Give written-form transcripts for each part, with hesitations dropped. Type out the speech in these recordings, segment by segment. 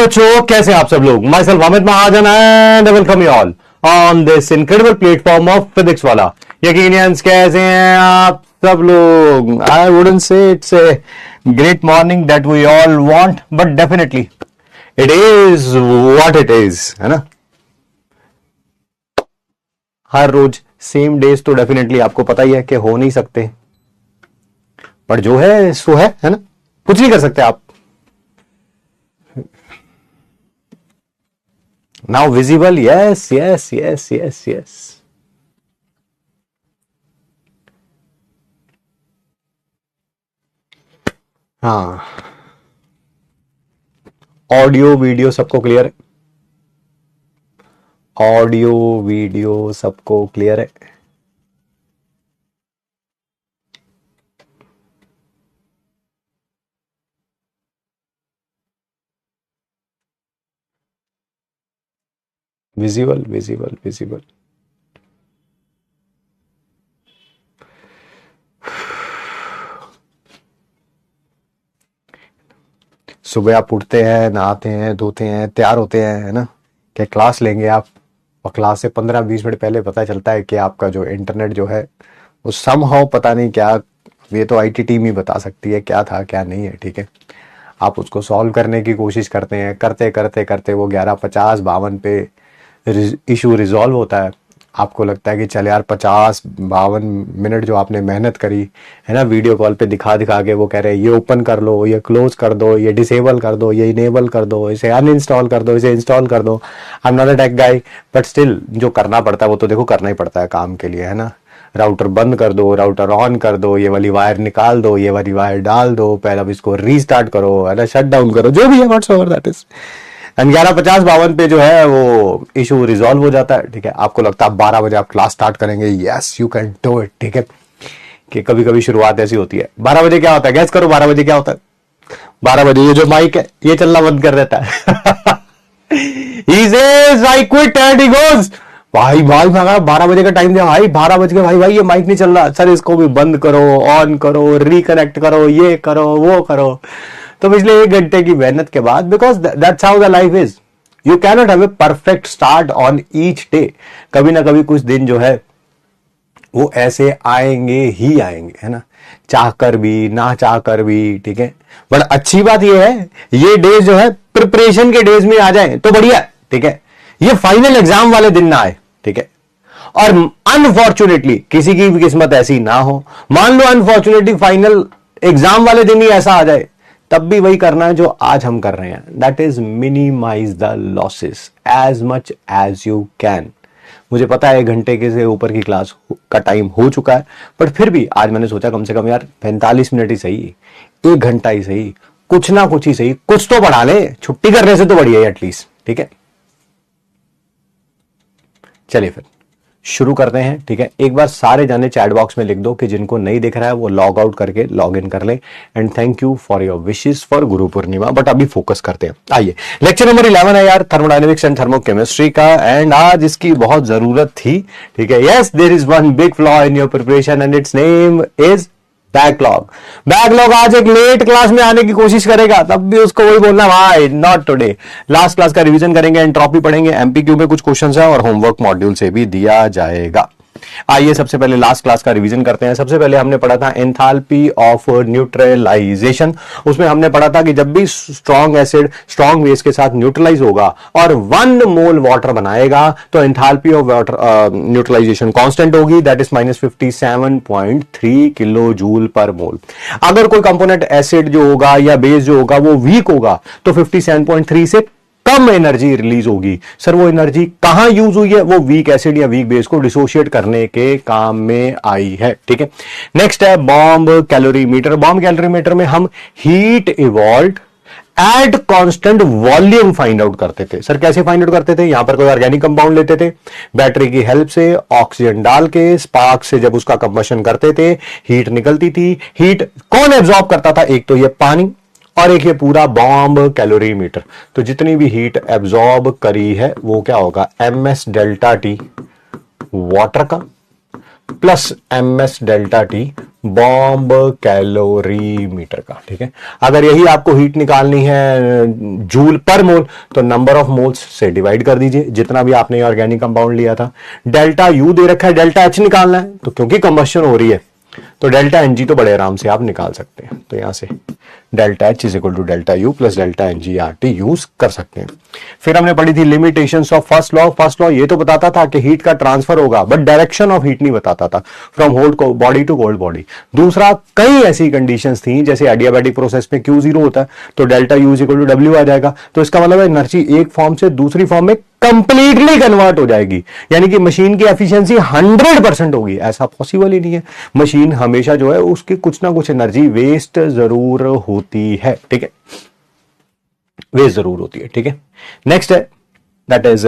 बच्चों, कैसे आप सब लोग। Myself Hamid Mahajan and welcome you all on this incredible platform of Physics Wallah. यकीनियंस कैसे हैं आप सब लोग। I wouldn't say it's a great morning that we all want, but definitely it is what it is, है ना। हर रोज सेम डेज तो डेफिनेटली आपको पता ही है कि हो नहीं सकते, पर जो है सो है ना। कुछ नहीं कर सकते आप। Now visible, yes, yes, yes, yes, yes. हाँ, ऑडियो वीडियो सबको क्लियर है। ऑडियो वीडियो सबको क्लियर है। Visible visible visible. सुबह आप उठते हैं, नहाते हैं, धोते हैं, तैयार होते हैं, है ना, कि क्लास लेंगे आप। और क्लास से 15-20 मिनट पहले पता चलता है कि आपका जो इंटरनेट जो है वो समहाउ पता नहीं क्या, ये तो आईटी टीम ही बता सकती है क्या था क्या नहीं है। ठीक है, आप उसको सॉल्व करने की कोशिश करते हैं, करते करते करते वो 11:50-52 पे इशू रिजॉल्व होता है। आपको लगता है कि चल यार 50-52 मिनट जो आपने मेहनत करी है ना, वीडियो कॉल पे दिखा दिखा के वो कह रहे हैं ये ओपन कर लो, ये क्लोज कर दो, ये डिसेबल कर दो, ये इनेबल कर दो, इसे अनइंस्टॉल कर दो, इसे इंस्टॉल कर दो। I am not a take guy, but still जो करना पड़ता है वो तो देखो करना ही पड़ता है काम के लिए, है ना। राउटर बंद कर दो, राउटर ऑन कर दो, ये वाली वायर निकाल दो, ये वाली वायर डाल दो, पहले अब इसको रीस्टार्ट करो, है ना, शट डाउन करो, जो भी है व्हाट्सएवर दैट इज। 11:50-52 पे जो है वो इशू रिजॉल्व हो जाता है। ठीक है, आपको लगता है 12 बजे आप क्लास स्टार्ट करेंगे। Yes, you can do it. ठीक है, कि कभी कभी शुरुआत ऐसी होती है। 12 बजे क्या होता है, गैस करो 12 बजे क्या होता है। 12 बजे ये जो माइक है ये चलना बंद कर देता है। He says, I quit and he goes, भाई 12 बजे का टाइम दिया भाई, 12 बज गए भाई, ये माइक नहीं चल रहा सर, इसको भी बंद करो, ऑन करो, रिकनेक्ट करो, ये करो वो करो। तो पिछले 1 घंटे की मेहनत के बाद, because that's how the life is, you cannot have a perfect start on each day. कभी ना कभी कुछ दिन जो है वो ऐसे आएंगे ही आएंगे, है ना, चाहकर भी ना चाहकर भी। ठीक है, बट अच्छी बात ये है ये डेज जो है प्रिपरेशन के डेज में आ जाए तो बढ़िया है। ठीक है, ये फाइनल एग्जाम वाले दिन ना आए। ठीक है, और अनफॉर्चुनेटली किसी की भी किस्मत ऐसी ना हो, मान लो अनफॉर्चुनेटली फाइनल एग्जाम वाले दिन ही ऐसा आ जाए, तब भी वही करना है जो आज हम कर रहे हैं, that is minimise the losses as much as you can. मुझे पता है 1 घंटे के से ऊपर की क्लास का टाइम हो चुका है, बट फिर भी आज मैंने सोचा कम से कम यार 45 मिनट ही सही, 1 घंटा ही सही, कुछ ना कुछ ही सही, कुछ तो पढ़ा ले, छुट्टी करने से तो बढ़िया है एटलीस्ट। ठीक है, चलिए फिर शुरू करते हैं। ठीक है, एक बार सारे जाने चैट बॉक्स में लिख दो कि जिनको नहीं दिख रहा है वो लॉग आउट करके लॉग इन कर ले। And thank you for your wishes for Guru Purnima. But अभी फोकस करते हैं। आइए, लेक्चर नंबर 11 है यार, थर्मोडायनेमिक्स एंड थर्मोकेमिस्ट्री का, एंड आज इसकी बहुत जरूरत थी। ठीक है, yes, there is one big flaw in your preparation and its name is backlog. Backlog आज एक लेट क्लास में आने की कोशिश करेगा, तब भी उसको वही बोलना भाई नॉट टुडे। लास्ट क्लास का रिवीजन करेंगे, एंट्रोपी पढ़ेंगे, एमपीक्यू में कुछ क्वेश्चंस है और होमवर्क मॉड्यूल से भी दिया जाएगा। आइए सबसे पहले लास्ट क्लास का रिवीजन करते हैं। सबसे पहले हमने पढ़ा था एंथैल्पी ऑफ न्यूट्रलाइजेशन। उसमें हमने पढ़ा था कि जब भी स्ट्रॉन्ग एसिड स्ट्रॉन्ग बेस के साथ न्यूट्रलाइज होगा और 1 मोल वाटर बनाएगा तो enthalpy of water neutralisation constant होगी, that is -57.3 kilo joule per mole. अगर कोई कंपोनेंट एसिड जो होगा या बेस जो होगा वो वीक होगा तो 57.3 से कम एनर्जी रिलीज होगी। सर वो एनर्जी कहां यूज हुई है, वो वीक एसिड या वीक बेस को डिसोशिएट करने के काम में आई है। ठीक है, नेक्स्ट है बॉम्ब कैलोरीमीटर। बॉम्ब कैलोरीमीटर में हम heat evolve at constant volume find out करते थे। सर कैसे फाइंड आउट करते थे, यहां पर कोई ऑर्गेनिक कंपाउंड लेते थे, बैटरी की हेल्प से ऑक्सीजन डाल के स्पार्क से जब उसका कंबशन करते थे हीट निकलती थी। हीट कौन एब्जॉर्ब करता था, एक तो ये पानी और एक ये पूरा बॉम्ब कैलोरीमीटर। तो जितनी भी हीट एब्जॉर्ब करी है वो क्या होगा, ms डेल्टा टी वाटर का plus ms delta T bomb calorimeter का। ठीक है, अगर यही आपको हीट निकालनी है जूल पर मोल तो नंबर ऑफ मोल्स से डिवाइड कर दीजिए, जितना भी आपने ऑर्गेनिक कंपाउंड लिया था। डेल्टा यू दे रखा है, डेल्टा एच निकालना है, तो क्योंकि कंबशन हो रही है तो डेल्टा एन जी तो बड़े आराम से आप निकाल सकते हैं। तो यहां से delta H is equal to delta U plus delta N G R T use कर सकते हैं। फिर हमने पढ़ी थी limitations of first law. First law ये तो बताता था कि हीट का ट्रांसफर होगा, बट डायरेक्शन ऑफ हीट नहीं बताता था, from hot body to cold body. दूसरा, कई ऐसी कंडीशंस थी जैसे एडियाबैटिक प्रोसेस में क्यू जीरो होता है तो delta U is equal to W आ जाएगा। तो इसका मतलब एनर्जी एक फॉर्म से दूसरी फॉर्म में कंप्लीटली कन्वर्ट हो जाएगी, यानी कि मशीन की एफिशिएंसी 100% होगी। ऐसा पॉसिबल ही नहीं है, मशीन हमेशा जो है उसकी कुछ ना कुछ एनर्जी वेस्ट जरूर होती है। ठीक है, वेस्ट जरूर होती है। ठीक है, नेक्स्ट है दैट इज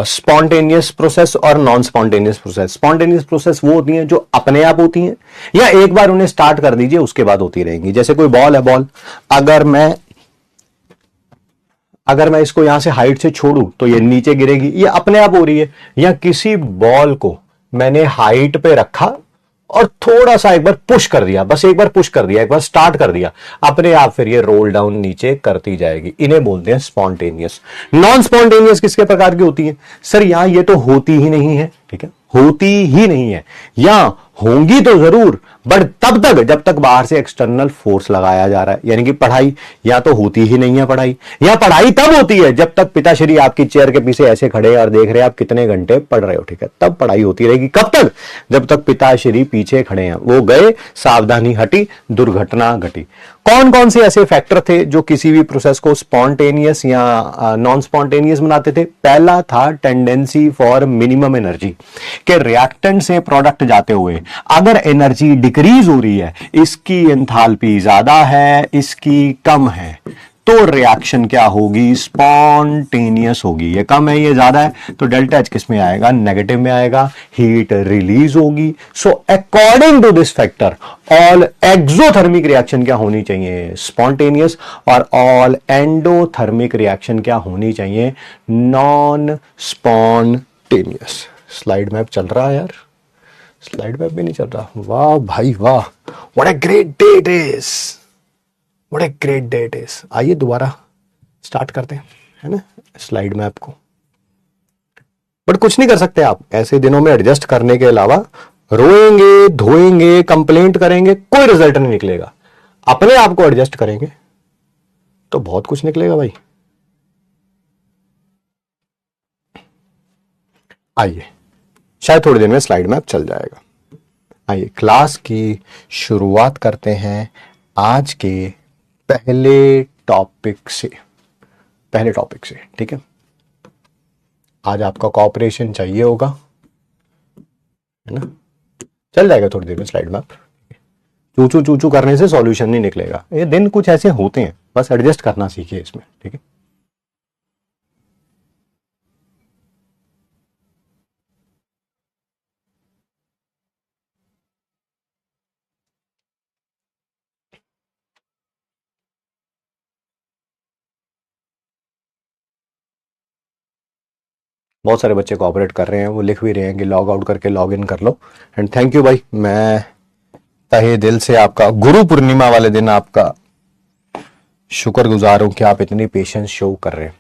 स्पॉन्टेनियस प्रोसेस और non spontaneous process. Spontaneous process वो होती हैं जो अपने आप होती हैं या एक बार उन्हें स्टार्ट कर दीजिए उसके बाद होती रहेंगी। जैसे कोई बॉल है, बॉल अगर मैं इसको यहां से हाइट से छोड़ूं तो ये नीचे गिरेगी, ये अपने आप हो रही है। या किसी बॉल को मैंने हाइट पे रखा और थोड़ा सा एक बार पुश कर दिया, बस एक बार पुश कर दिया, एक बार स्टार्ट कर दिया, अपने आप फिर ये रोल डाउन नीचे करती जाएगी। इन्हें बोलते हैं स्पॉन्टेनियस। नॉन स्पॉन्टेनियस किसके प्रकार की होती है? सर यहां ये तो होती ही नहीं है। ठीक है, होती ही नहीं है, या होंगी तो जरूर बट तब तक जब तक बाहर से एक्सटर्नल फोर्स लगाया जा रहा है। यानी कि पढ़ाई या तो होती ही नहीं है पढ़ाई, या पढ़ाई तब होती है जब तक पिताश्री आपकी चेयर के पीछे ऐसे खड़े और देख रहे हैं आप कितने घंटे पढ़ रहे हो। ठीक है, तब पढ़ाई होती रहेगी। कब तक? जब तक पिताश्री पीछे खड़े हैं, वो गए, सावधानी हटी, दुर्घटना घटी। कौन कौन से ऐसे फैक्टर थे जो किसी भी प्रोसेस को स्पॉन्टेनियस या नॉन स्पॉन्टेनियस बनाते थे? पहला था टेंडेंसी फॉर मिनिमम एनर्जी, के रिएक्टेंट से प्रोडक्ट जाते हुए अगर एनर्जी डिक्रीज हो रही है, इसकी एंथैल्पी ज्यादा है, इसकी कम है, तो रिएक्शन क्या होगी? स्पॉन्टेनियस होगी। ये कम है, ये ज्यादा है, तो डेल्टा एच किस में आएगा? नेगेटिव में आएगा, हीट रिलीज होगी। So according to this factor all exothermic reaction क्या होनी चाहिए? स्पॉन्टेनियस। और ऑल एंडोथर्मिक रिएक्शन क्या होनी चाहिए? Non spontaneous. स्लाइड मैप चल रहा है यार, स्लाइड मैप भी नहीं चल रहा। वाह भाई वाह, what a great day it is, what a great day it is. आइए दोबारा स्टार्ट करते हैं, है ना, स्लाइड मैप को। बट कुछ नहीं कर सकते आप ऐसे दिनों में एडजस्ट करने के अलावा। रोएंगे, धोएंगे, कंप्लेंट करेंगे, कोई रिजल्ट नहीं निकलेगा। अपने आप को एडजस्ट करेंगे तो बहुत कुछ निकलेगा भाई। आइए, शायद थोड़ी देर में स्लाइड मैप चल जाएगा। आइए क्लास की शुरुआत करते हैं आज के पहले टॉपिक से। ठीक है, आज आपका कोऑपरेशन चाहिए होगा, है ना। चल जाएगा थोड़ी देर में स्लाइड मैप। चूचू चूचू करने से सॉल्यूशन नहीं निकलेगा। ये दिन कुछ ऐसे होते हैं, बस एडजस्ट करना सीखिए इसमें। ठीक है, बहुत सारे बच्चे कोऑपरेट कर रहे हैं, वो लिख भी रहे हैं कि लॉग आउट करके लॉग इन कर लो। एंड थैंक यू भाई, मैं तहे दिल से आपका गुरु पूर्णिमा वाले दिन आपका शुक्रगुजार हूं कि आप इतनी पेशेंस शो कर रहे हैं।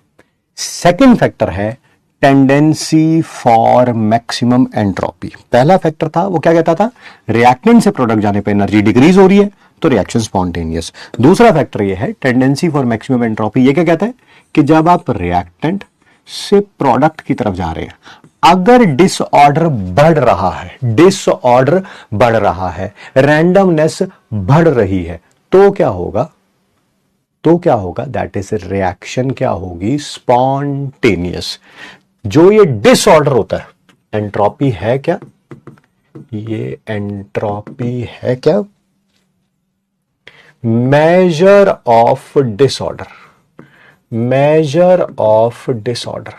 सेकंड फैक्टर है टेंडेंसी फॉर मैक्सिमम एंट्रोपी। पहला फैक्टर था वो क्या कहता था? रिएक्टेंट से प्रोडक्ट जाने पे एनर्जी डिक्रीज हो रही है तो रिएक्शन स्पॉन्टेनियस। दूसरा फैक्टर ये है टेंडेंसी फॉर मैक्सिमम एंट्रोपी। ये क्या कहता है कि जब आप रिएक्टेंट से प्रोडक्ट की तरफ जा रहे हैं, अगर डिसऑर्डर बढ़ रहा है, रैंडमनेस बढ़ रही है, तो क्या होगा? दैट इज रिएक्शन क्या होगी? स्पॉन्टेनियस। जो ये डिसऑर्डर होता है, एंट्रोपी है क्या? ये एंट्रोपी है क्या? मेजर ऑफ डिसऑर्डर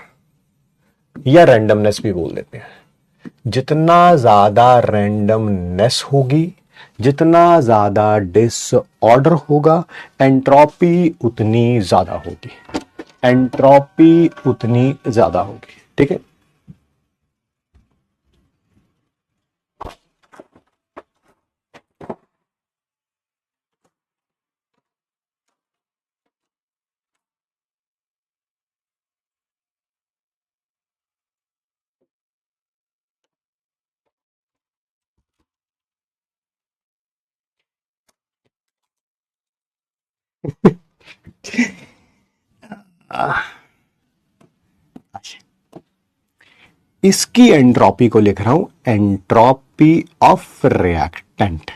या रैंडमनेस भी बोल देते हैं। जितना ज्यादा रैंडमनेस होगी, जितना ज्यादा डिसऑर्डर होगा, एंट्रोपी उतनी ज्यादा होगी। ठीक है, इसकी एंट्रोपी को लिख रहा हूं एंट्रोपी ऑफ रिएक्टेंट,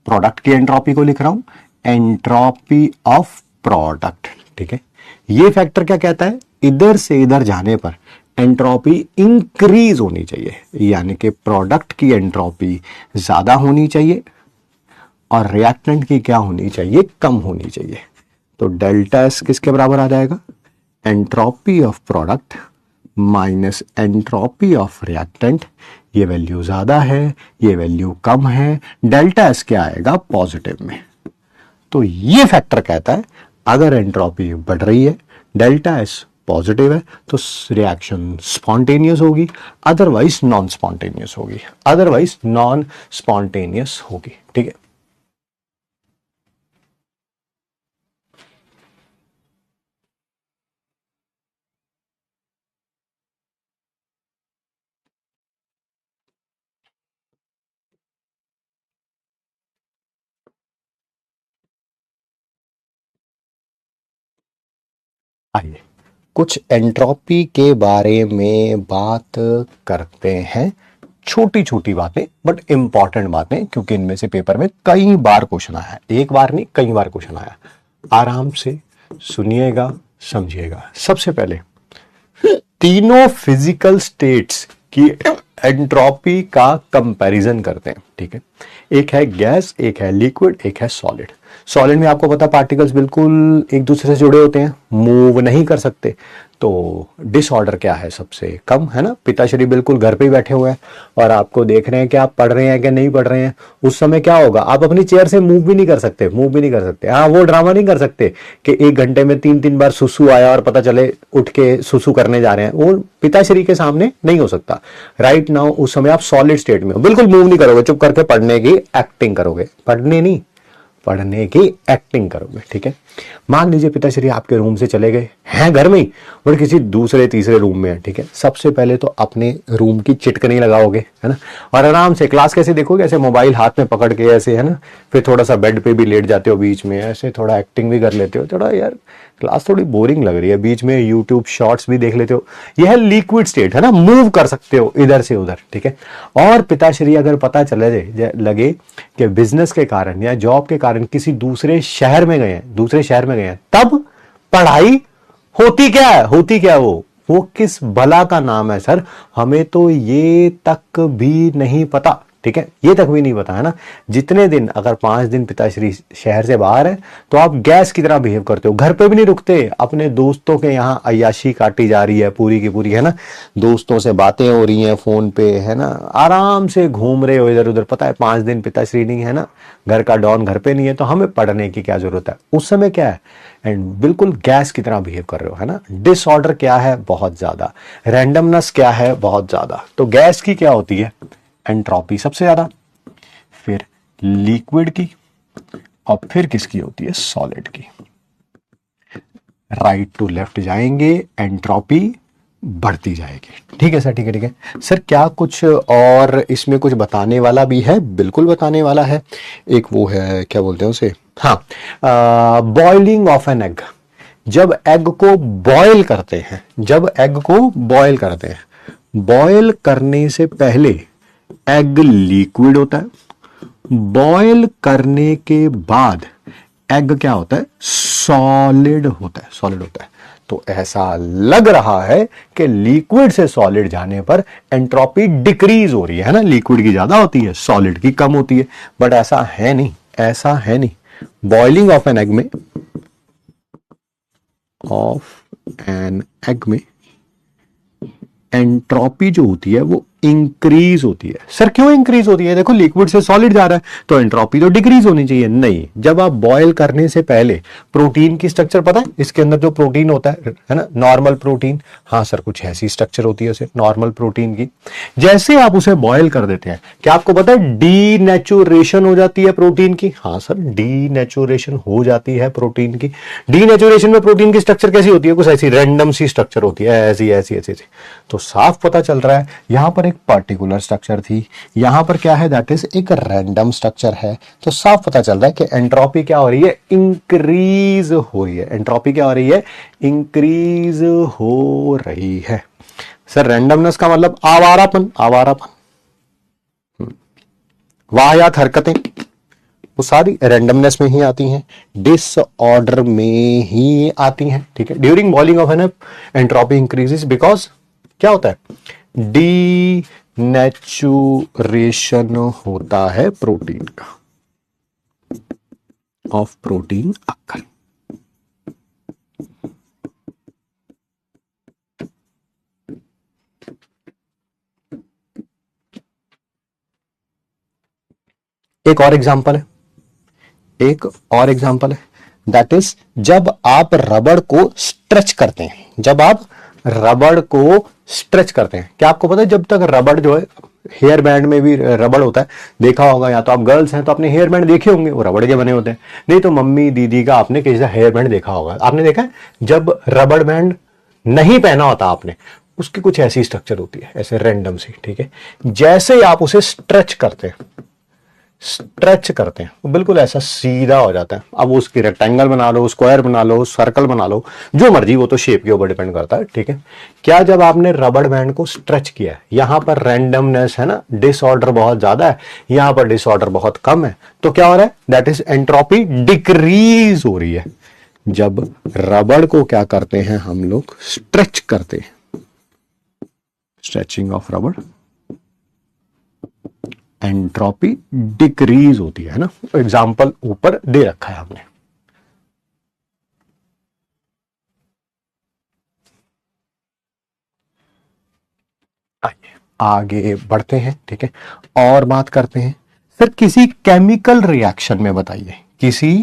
प्रोडक्ट की एंट्रोपी को लिख रहा हूं एंट्रोपी ऑफ प्रोडक्ट। ठीक है, ये फैक्टर क्या कहता है, इधर से इधर जाने पर एंट्रोपी इंक्रीज होनी चाहिए, यानी कि प्रोडक्ट की एंट्रोपी ज्यादा होनी चाहिए और रिएक्टेंट की क्या होनी चाहिए, कम होनी चाहिए। तो डेल्टा एस किसके बराबर आ जाएगा, entropy of product minus entropy of reactant. ये वैल्यू ज्यादा है, ये वैल्यू कम है, डेल्टा एस क्या आएगा, पॉजिटिव में। तो ये फैक्टर कहता है अगर एंट्रोपी बढ़ रही है, डेल्टा एस पॉजिटिव है, तो रिएक्शन स्पॉन्टेनियस होगी, अदरवाइज नॉन स्पॉन्टेनियस होगी, अदरवाइज नॉन स्पॉन्टेनियस होगी। ठीक है, आइए कुछ एंट्रोपी के बारे में बात करते हैं। छोटी छोटी बातें बट इंपॉर्टेंट बातें, क्योंकि इनमें से पेपर में कई बार क्वेश्चन आया है, एक बार नहीं कई बार क्वेश्चन आया। आराम से सुनिएगा, समझिएगा। सबसे पहले तीनों फिजिकल स्टेट्स की एंट्रोपी का कंपैरिजन करते हैं। ठीक है, एक है गैस, एक है लिक्विड, एक है सॉलिड। सॉलिड में आपको पता पार्टिकल्स बिल्कुल एक दूसरे से जुड़े होते हैं, मूव नहीं कर सकते। तो डिसऑर्डर क्या है, सबसे कम है ना। पिताश्री बिल्कुल घर पे ही बैठे हुए हैं और आपको देख रहे हैं कि आप पढ़ रहे हैं कि नहीं पढ़ रहे हैं। उस समय क्या होगा, आप अपनी चेयर से मूव भी नहीं कर सकते, मूव भी नहीं कर सकते। हाँ, वो ड्रामा नहीं कर सकते कि 1 घंटे में 3 बार सुसु आया और पता चले उठ के सुसु करने जा रहे हैं। वो पिताश्री के सामने नहीं हो सकता। राइट नाउ उस समय आप सॉलिड स्टेट में हो, बिल्कुल मूव नहीं करोगे, चुप करके पढ़ने की एक्टिंग करोगे, पढ़ने नहीं पढ़ने की एक्टिंग करोगे। ठीक है, मान लीजिए पिताश्री आपके रूम से चले गए हैं, घर में ही, और किसी दूसरे तीसरे रूम में है। ठीक है, सबसे पहले तो अपने रूम की चिटकनी लगाओगे, है ना, और आराम से क्लास कैसे देखोगे, ऐसे मोबाइल हाथ में पकड़ के ऐसे, है ना। फिर थोड़ा सा बेड पे भी लेट जाते हो बीच में, ऐसे थोड़ा एक्टिंग भी कर लेते हो, थोड़ा यार क्लास थोड़ी बोरिंग लग रही है, बीच में यूट्यूब शॉर्ट्स भी देख लेते हो। यह है लिक्विड स्टेट, है ना, मूव कर सकते हो इधर से उधर। ठीक है, और पिताश्री अगर पता चले लगे कि बिजनेस के कारण या जॉब के कारण किसी दूसरे शहर में गए हैं, दूसरे शहर में गए हैं, तब पढ़ाई होती क्या है, होती क्या है, वो किस भला का नाम है सर, हमें तो ये तक भी नहीं पता। ठीक है, ये तक भी नहीं पता, है ना। जितने दिन, अगर 5 दिन पिताश्री शहर से बाहर है तो आप गैस की तरह बिहेव करते हो, घर पे भी नहीं रुकते, अपने दोस्तों के यहाँ अय्याशी काटी जा रही है पूरी की पूरी, है ना। दोस्तों से बातें हो रही हैं फोन पे, है ना, आराम से घूम रहे हो इधर उधर। पता है 5 दिन पिताश्री नहीं है ना, घर का डॉन घर पे नहीं है, तो हमें पढ़ने की क्या जरूरत है। उस समय क्या है, एंड बिल्कुल गैस की तरह बिहेव कर रहे हो, है ना। डिसऑर्डर क्या है, बहुत ज्यादा। रैंडमनेस क्या है, बहुत ज्यादा। तो गैस की क्या होती है, एंट्रोपी सबसे ज्यादा, फिर लिक्विड की, और फिर किसकी होती है, सॉलिड की। राइट टू लेफ्ट जाएंगे, एंट्रोपी बढ़ती जाएगी। ठीक है सर, ठीक है ठीक है सर। क्या कुछ और इसमें कुछ बताने वाला भी है, बिल्कुल बताने वाला है। एक वो है, क्या बोलते हैं उसे, हाँ, बॉइलिंग ऑफ एन एग। जब एग को बॉयल करते हैं, जब एग को बॉयल करते हैं, बॉयल करने से पहले एग लिक्विड होता है, बॉयल करने के बाद एग क्या होता है, सॉलिड होता है, सॉलिड होता है। तो ऐसा लग रहा है कि लिक्विड से सॉलिड जाने पर एंट्रोपी डिक्रीज हो रही है ना, लिक्विड की ज्यादा होती है, सॉलिड की कम होती है, बट ऐसा है नहीं, ऐसा है नहीं। बॉइलिंग ऑफ एन एग में, ऑफ एन एग में एंट्रोपी जो होती है वो इंक्रीज होती है। सर क्यों इंक्रीज होती है, देखो लिक्विड से सॉलिड जा रहा है तो एंट्रोपी तो डिक्रीज होनी चाहिए। नहीं, जब आप बॉयल करने से पहले प्रोटीन की स्ट्रक्चर पता है, इसके अंदर जो प्रोटीन होता है ना, नॉर्मल प्रोटीन, हाँ सर कुछ ऐसी स्ट्रक्चर होती है उसे नॉर्मल प्रोटीन की। जैसे आप उसे बॉयल कर देते हैं, क्या आपको पता है डीनेचुरेशन हो जाती है प्रोटीन की। हाँ सर, डीनेचुरेशन हो जाती है प्रोटीन की। डीनेचुरेशन में प्रोटीन की स्ट्रक्चर कैसी होती है, कुछ ऐसी रैंडम सी स्ट्रक्चर होती है, ऐसी ऐसी ऐसी ऐसी। तो साफ पता चल रहा है यहां पर एक पर्टिकुलर स्ट्रक्चर थी, यहां पर क्या है, दैट इज एक रैंडम स्ट्रक्चर है। तो साफ पता चल रहा है कि एंट्रोपी क्या हो रही है, इंक्रीज हो रही है। एंट्रोपी क्या हो रही है, इंक्रीज हो रही है। सर रैंडमनेस का मतलब आवारापन, आवारापन, वाहियात हरकतें, वो सारी रैंडमनेस में ही आती हैं, डिसऑर्डर में ही आती हैं। ठीक है, during boiling of an entropy increases because क्या होता है, डी नेचुरेशन होता है प्रोटीन का, ऑफ प्रोटीन अक्कर। एक और एग्जांपल है, एक और एग्जांपल है, दैट इज जब आप रबड़ को स्ट्रेच करते हैं, जब आप रबड़ को स्ट्रेच करते हैं, क्या आपको पता है जब तक रबड़ जो है, हेयर बैंड में भी रबड़ होता है, देखा होगा, या तो आप गर्ल्स हैं तो आपने हेयर बैंड देखे होंगे, वो रबड़ के बने होते हैं, नहीं तो मम्मी दीदी का आपने किसी का हेयर बैंड देखा होगा। आपने देखा है जब रबड़ बैंड नहीं पहना होता आपने, उसकी कुछ ऐसी स्ट्रक्चर होती है, ऐसे रैंडम सी। ठीक है, जैसे ही आप उसे स्ट्रेच करते हैं, स्ट्रेच करते हैं, वो बिल्कुल ऐसा सीधा हो जाता है। अब उसकी रेक्टेंगल बना लो, स्क्वायर बना लो, सर्कल बना लो, जो मर्जी, वो तो शेप के ऊपर डिपेंड करता है। ठीक है, क्या जब आपने रबड़ बैंड को स्ट्रेच किया है, यहां पर रैंडमनेस है ना, डिसऑर्डर बहुत ज्यादा है, यहां पर डिसऑर्डर बहुत कम है, तो क्या हो रहा है, दैट इज एंट्रोपी डिक्रीज हो रही है। जब रबड़ को क्या करते हैं हम लोग, स्ट्रेच करते हैं, स्ट्रेचिंग ऑफ रबड़, एंट्रोपी डिक्रीज होती है ना। एग्जाम्पल ऊपर दे रखा है हमने। आइए आगे बढ़ते हैं। ठीक है, और बात करते हैं, सर किसी केमिकल रिएक्शन में बताइए, किसी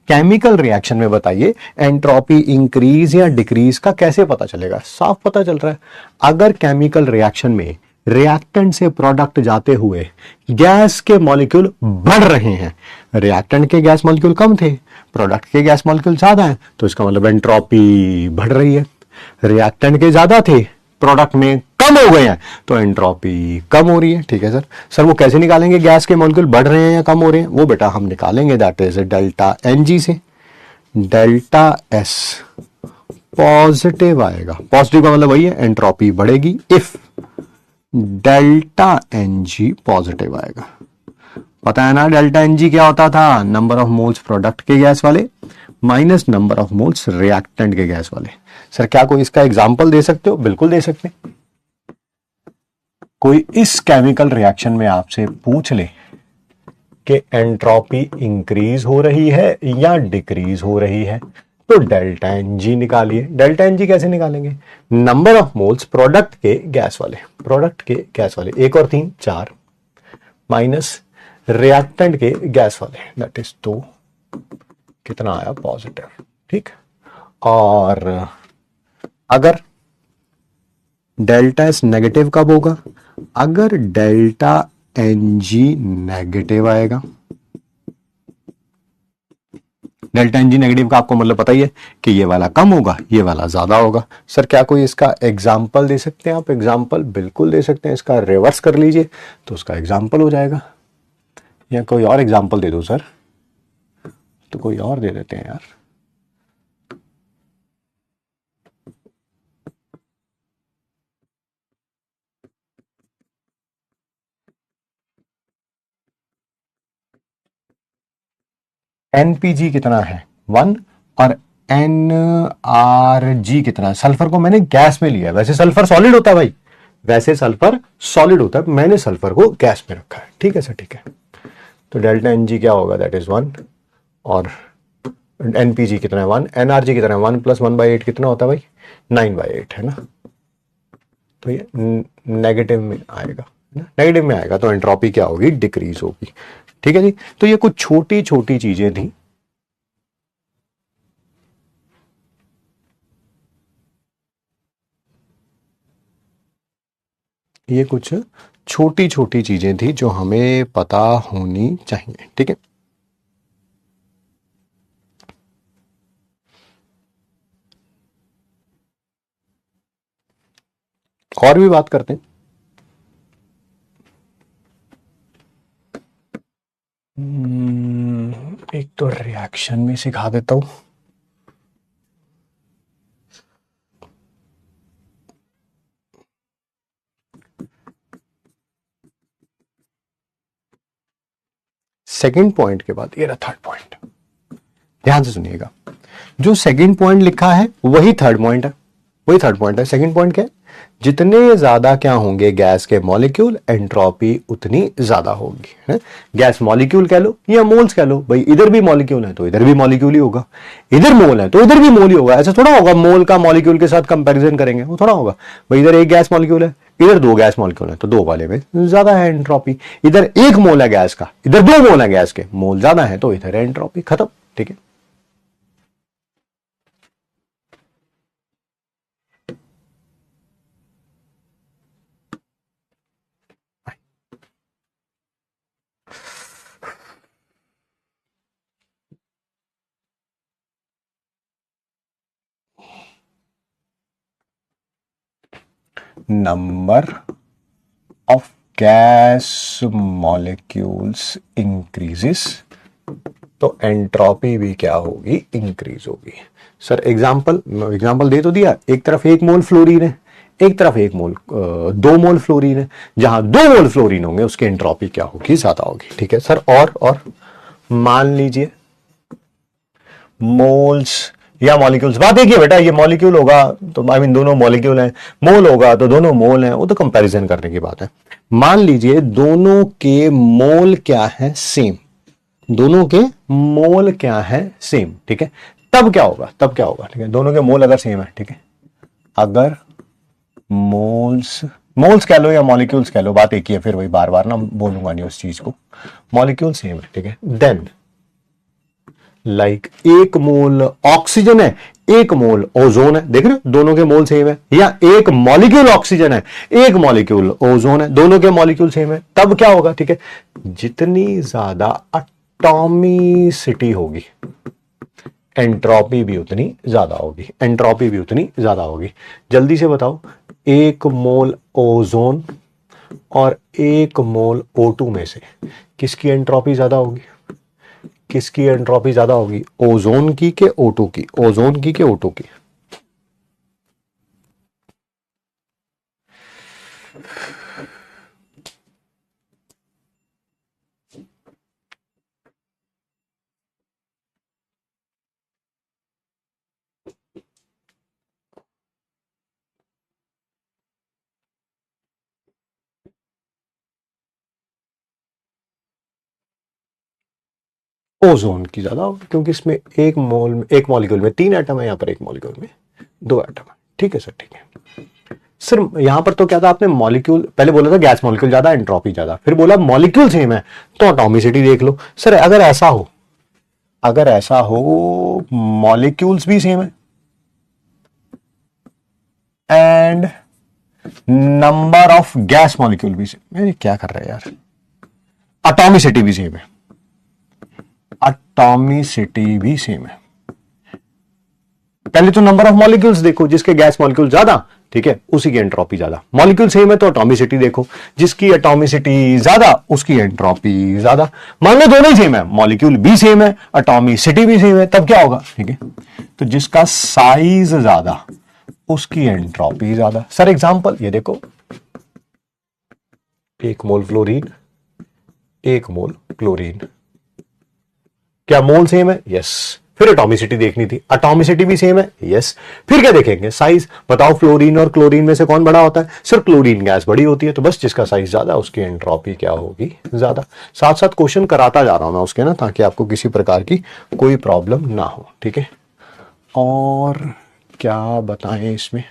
केमिकल रिएक्शन में बताइए एंट्रोपी इंक्रीज या डिक्रीज का कैसे पता चलेगा। साफ पता चल रहा है, अगर केमिकल रिएक्शन में रिएक्टेंट से प्रोडक्ट जाते हुए गैस के मॉलिक्यूल बढ़ रहे हैं, रिएक्टेंट के गैस मॉलिक्यूल कम थे, प्रोडक्ट के गैस मॉलिक्यूल ज्यादा है, तो इसका मतलब एंट्रोपी बढ़ रही है। रिएक्टेंट के ज्यादा थे, प्रोडक्ट में कम हो गए हैं, तो एंट्रोपी कम हो रही है। ठीक है सर, सर वो कैसे निकालेंगे, गैस के मॉलिक्यूल बढ़ रहे हैं या कम हो रहे हैं, वो बेटा हम निकालेंगे that is delta N G से। डेल्टा एस पॉजिटिव आएगा, पॉजिटिव का मतलब वही है एंट्रोपी बढ़ेगी if delta N G positive आएगा। पता है ना डेल्टा एन जी क्या होता था, नंबर ऑफ मोल्स प्रोडक्ट के गैस वाले minus number of moles reactant के गैस वाले। सर क्या कोई इसका एग्जांपल दे सकते हो, बिल्कुल दे सकते हैं। कोई इस केमिकल रिएक्शन में आपसे पूछ ले कि एंट्रोपी इंक्रीज हो रही है या डिक्रीज हो रही है, तो डेल्टा एन जी निकालिए। डेल्टा एन जी कैसे निकालेंगे, नंबर ऑफ मोल्स प्रोडक्ट के गैस वाले, प्रोडक्ट के गैस वाले, एक और तीन चार, माइनस रिएक्टेंट के गैस वाले, दैट इज 2, कितना आया पॉजिटिव। ठीक, और अगर डेल्टा एस नेगेटिव कब होगा, अगर डेल्टा एन जी नेगेटिव आएगा। डेल्टा एन जी नेगेटिव का आपको मतलब पता ही है कि ये वाला कम होगा, ये वाला ज्यादा होगा। सर क्या कोई इसका एग्जाम्पल दे सकते हैं आप, एग्जाम्पल बिल्कुल दे सकते हैं, इसका रिवर्स कर लीजिए तो उसका एग्जाम्पल हो जाएगा, या कोई और एग्जाम्पल दे दो सर, तो कोई और दे देते हैं यार। एनपीजी कितना है 1, और एन आर जी कितना है, सल्फर को मैंने गैस में लिया है, वैसे सल्फर सॉलिड होता है भाई, वैसे सल्फर सॉलिड होता है, मैंने सल्फर को गैस में रखा है। ठीक है सर, ठीक है, तो डेल्टा एन जी क्या होगा, दैट इज 1, और एनपीजी कितना है 1, एनआरजी कितना है 1 + 1/8 कितना होता है भाई, 9/8 है ना, तो ये नेगेटिव में आएगा, नेगेटिव में आएगा, तो एंट्रोपी क्या होगी, डिक्रीज होगी। ठीक है जी, तो ये कुछ छोटी छोटी चीजें थी, ये कुछ छोटी छोटी चीजें थी जो हमें पता होनी चाहिए। ठीक है, और भी बात करते हैं। एक तो रिएक्शन में सिखा देता हूं। सेकंड पॉइंट के बाद ये रहा थर्ड पॉइंट। ध्यान से सुनिएगा, जो सेकंड पॉइंट लिखा है वही थर्ड पॉइंट है, वही थर्ड पॉइंट है। सेकंड पॉइंट क्या है? जितने ज्यादा क्या होंगे गैस के मॉलिक्यूल, एंट्रोपी उतनी ज्यादा होगी, है? गैस मॉलिक्यूल कह लो या मोल्स कह लो, भाई इधर भी मॉलिक्यूल है तो इधर भी मॉलिक्यूल ही होगा, इधर मोल है तो इधर भी मोल ही होगा। ऐसा थोड़ा होगा मोल का मॉलिक्यूल के साथ कंपैरिजन करेंगे, वो थोड़ा होगा। भाई इधर एक गैस मॉलिक्यूल है, इधर दो गैस मॉलिक्यूल है, तो दो वाले में ज्यादा है एंट्रोपी। इधर एक मोल है गैस का, इधर दो मोल है गैस के, मोल ज्यादा है तो इधर है एंट्रोपी, खत्म। ठीक है, number of gas molecules increases तो एंट्रोपी भी क्या होगी? इंक्रीज होगी। सर एग्जांपल दे तो दिया, एक तरफ एक मोल फ्लोरीन है, एक तरफ एक मोल दो मोल फ्लोरीन है। जहां दो मोल फ्लोरीन होंगे उसकी एंट्रोपी क्या होगी? ज्यादा होगी। ठीक है सर, और मान लीजिए मोल्स या मॉलिक्यूल्स, बात एक ही है बेटा, ये मॉलिक्यूल होगा तो आई मीन दोनों मॉलिक्यूल हैं, मोल होगा तो दोनों मोल हैं, वो तो कंपैरिजन करने की बात है। मान लीजिए दोनों के मोल क्या है? सेम। दोनों के मोल क्या है? सेम। ठीक है, तब क्या होगा? ठीक है, दोनों के मोल अगर सेम है, ठीक है, अगर मोल्स कह लो या मॉलिक्यूल्स कह लो, बात एक ही है, फिर वही बार बार ना बोलूंगा नहीं उस चीज को। मॉलिक्यूल सेम है, ठीक है, देन लाइक एक मोल ऑक्सीजन है, एक मोल ओजोन है, देख रहे हो दोनों के मोल सेम है, या एक मॉलिक्यूल ऑक्सीजन है, एक मॉलिक्यूल ओजोन है, दोनों के मॉलिक्यूल सेम है, तब क्या होगा? ठीक है, जितनी ज्यादा एटॉमिसिटी होगी एंट्रोपी भी उतनी ज्यादा होगी, एंट्रोपी भी उतनी ज्यादा होगी। जल्दी से बताओ, एक मोल ओजोन और एक मोल O2 में से किसकी एंट्रोपी ज्यादा होगी? किसकी एंट्रोपी ज्यादा होगी? ओजोन की के O2 की? ओजोन की के O2 की? ओजोन की ज्यादा होगी, क्योंकि इसमें एक मॉलिक्यूल में तीन एटम है, यहां पर एक मॉलिक्यूल में दो एटम है। ठीक है सर, ठीक है सर। यहां पर तो क्या था, आपने मॉलिक्यूल पहले बोला था गैस मॉलिक्यूल ज्यादा एंट्रोपी ज्यादा, फिर बोला मॉलिक्यूल सेम है तो एटॉमिसिटी देख लो। सर अगर ऐसा हो मॉलिक्यूल्स भी सेम है and number of gas molecule भी सेम, अरे क्या कर रहे हैं यार, एटॉमिसिटी भी सेम है, एटॉमिसिटी भी सेम है। पहले तो नंबर ऑफ मॉलिक्यूल्स देखो, जिसके गैस मॉलिक्यूल ज्यादा, ठीक है, उसी की एंट्रोपी ज्यादा। मॉलिक्यूल सेम है तो एटॉमिसिटी देखो, जिसकी एटॉमिसिटी ज्यादा उसकी एंट्रोपी ज्यादा। मान लो दोनों ही सेम है, मॉलिक्यूल भी सेम है, एटॉमिसिटी भी सेम है, तब क्या होगा? ठीक है, तो जिसका साइज ज्यादा उसकी एंट्रोपी ज्यादा। सर एग्जांपल ये देखो, एक मोल फ्लोरीन, एक मोल क्लोरीन, क्या मोल सेम है? यस। फिर एटॉमिसिटी देखनी थी, एटॉमिसिटी भी सेम है, यस। फिर क्या देखेंगे? साइज। बताओ फ्लोरीन और क्लोरीन में से कौन बड़ा होता है? सिर्फ क्लोरीन गैस बड़ी होती है, तो बस जिसका साइज ज्यादा उसकी एंट्रोपी क्या होगी? ज्यादा। साथ साथ क्वेश्चन कराता जा रहा हूं मैं उसके ना, ताकि आपको किसी प्रकार की कोई प्रॉब्लम ना हो। ठीक है, और क्या बताएं इसमें?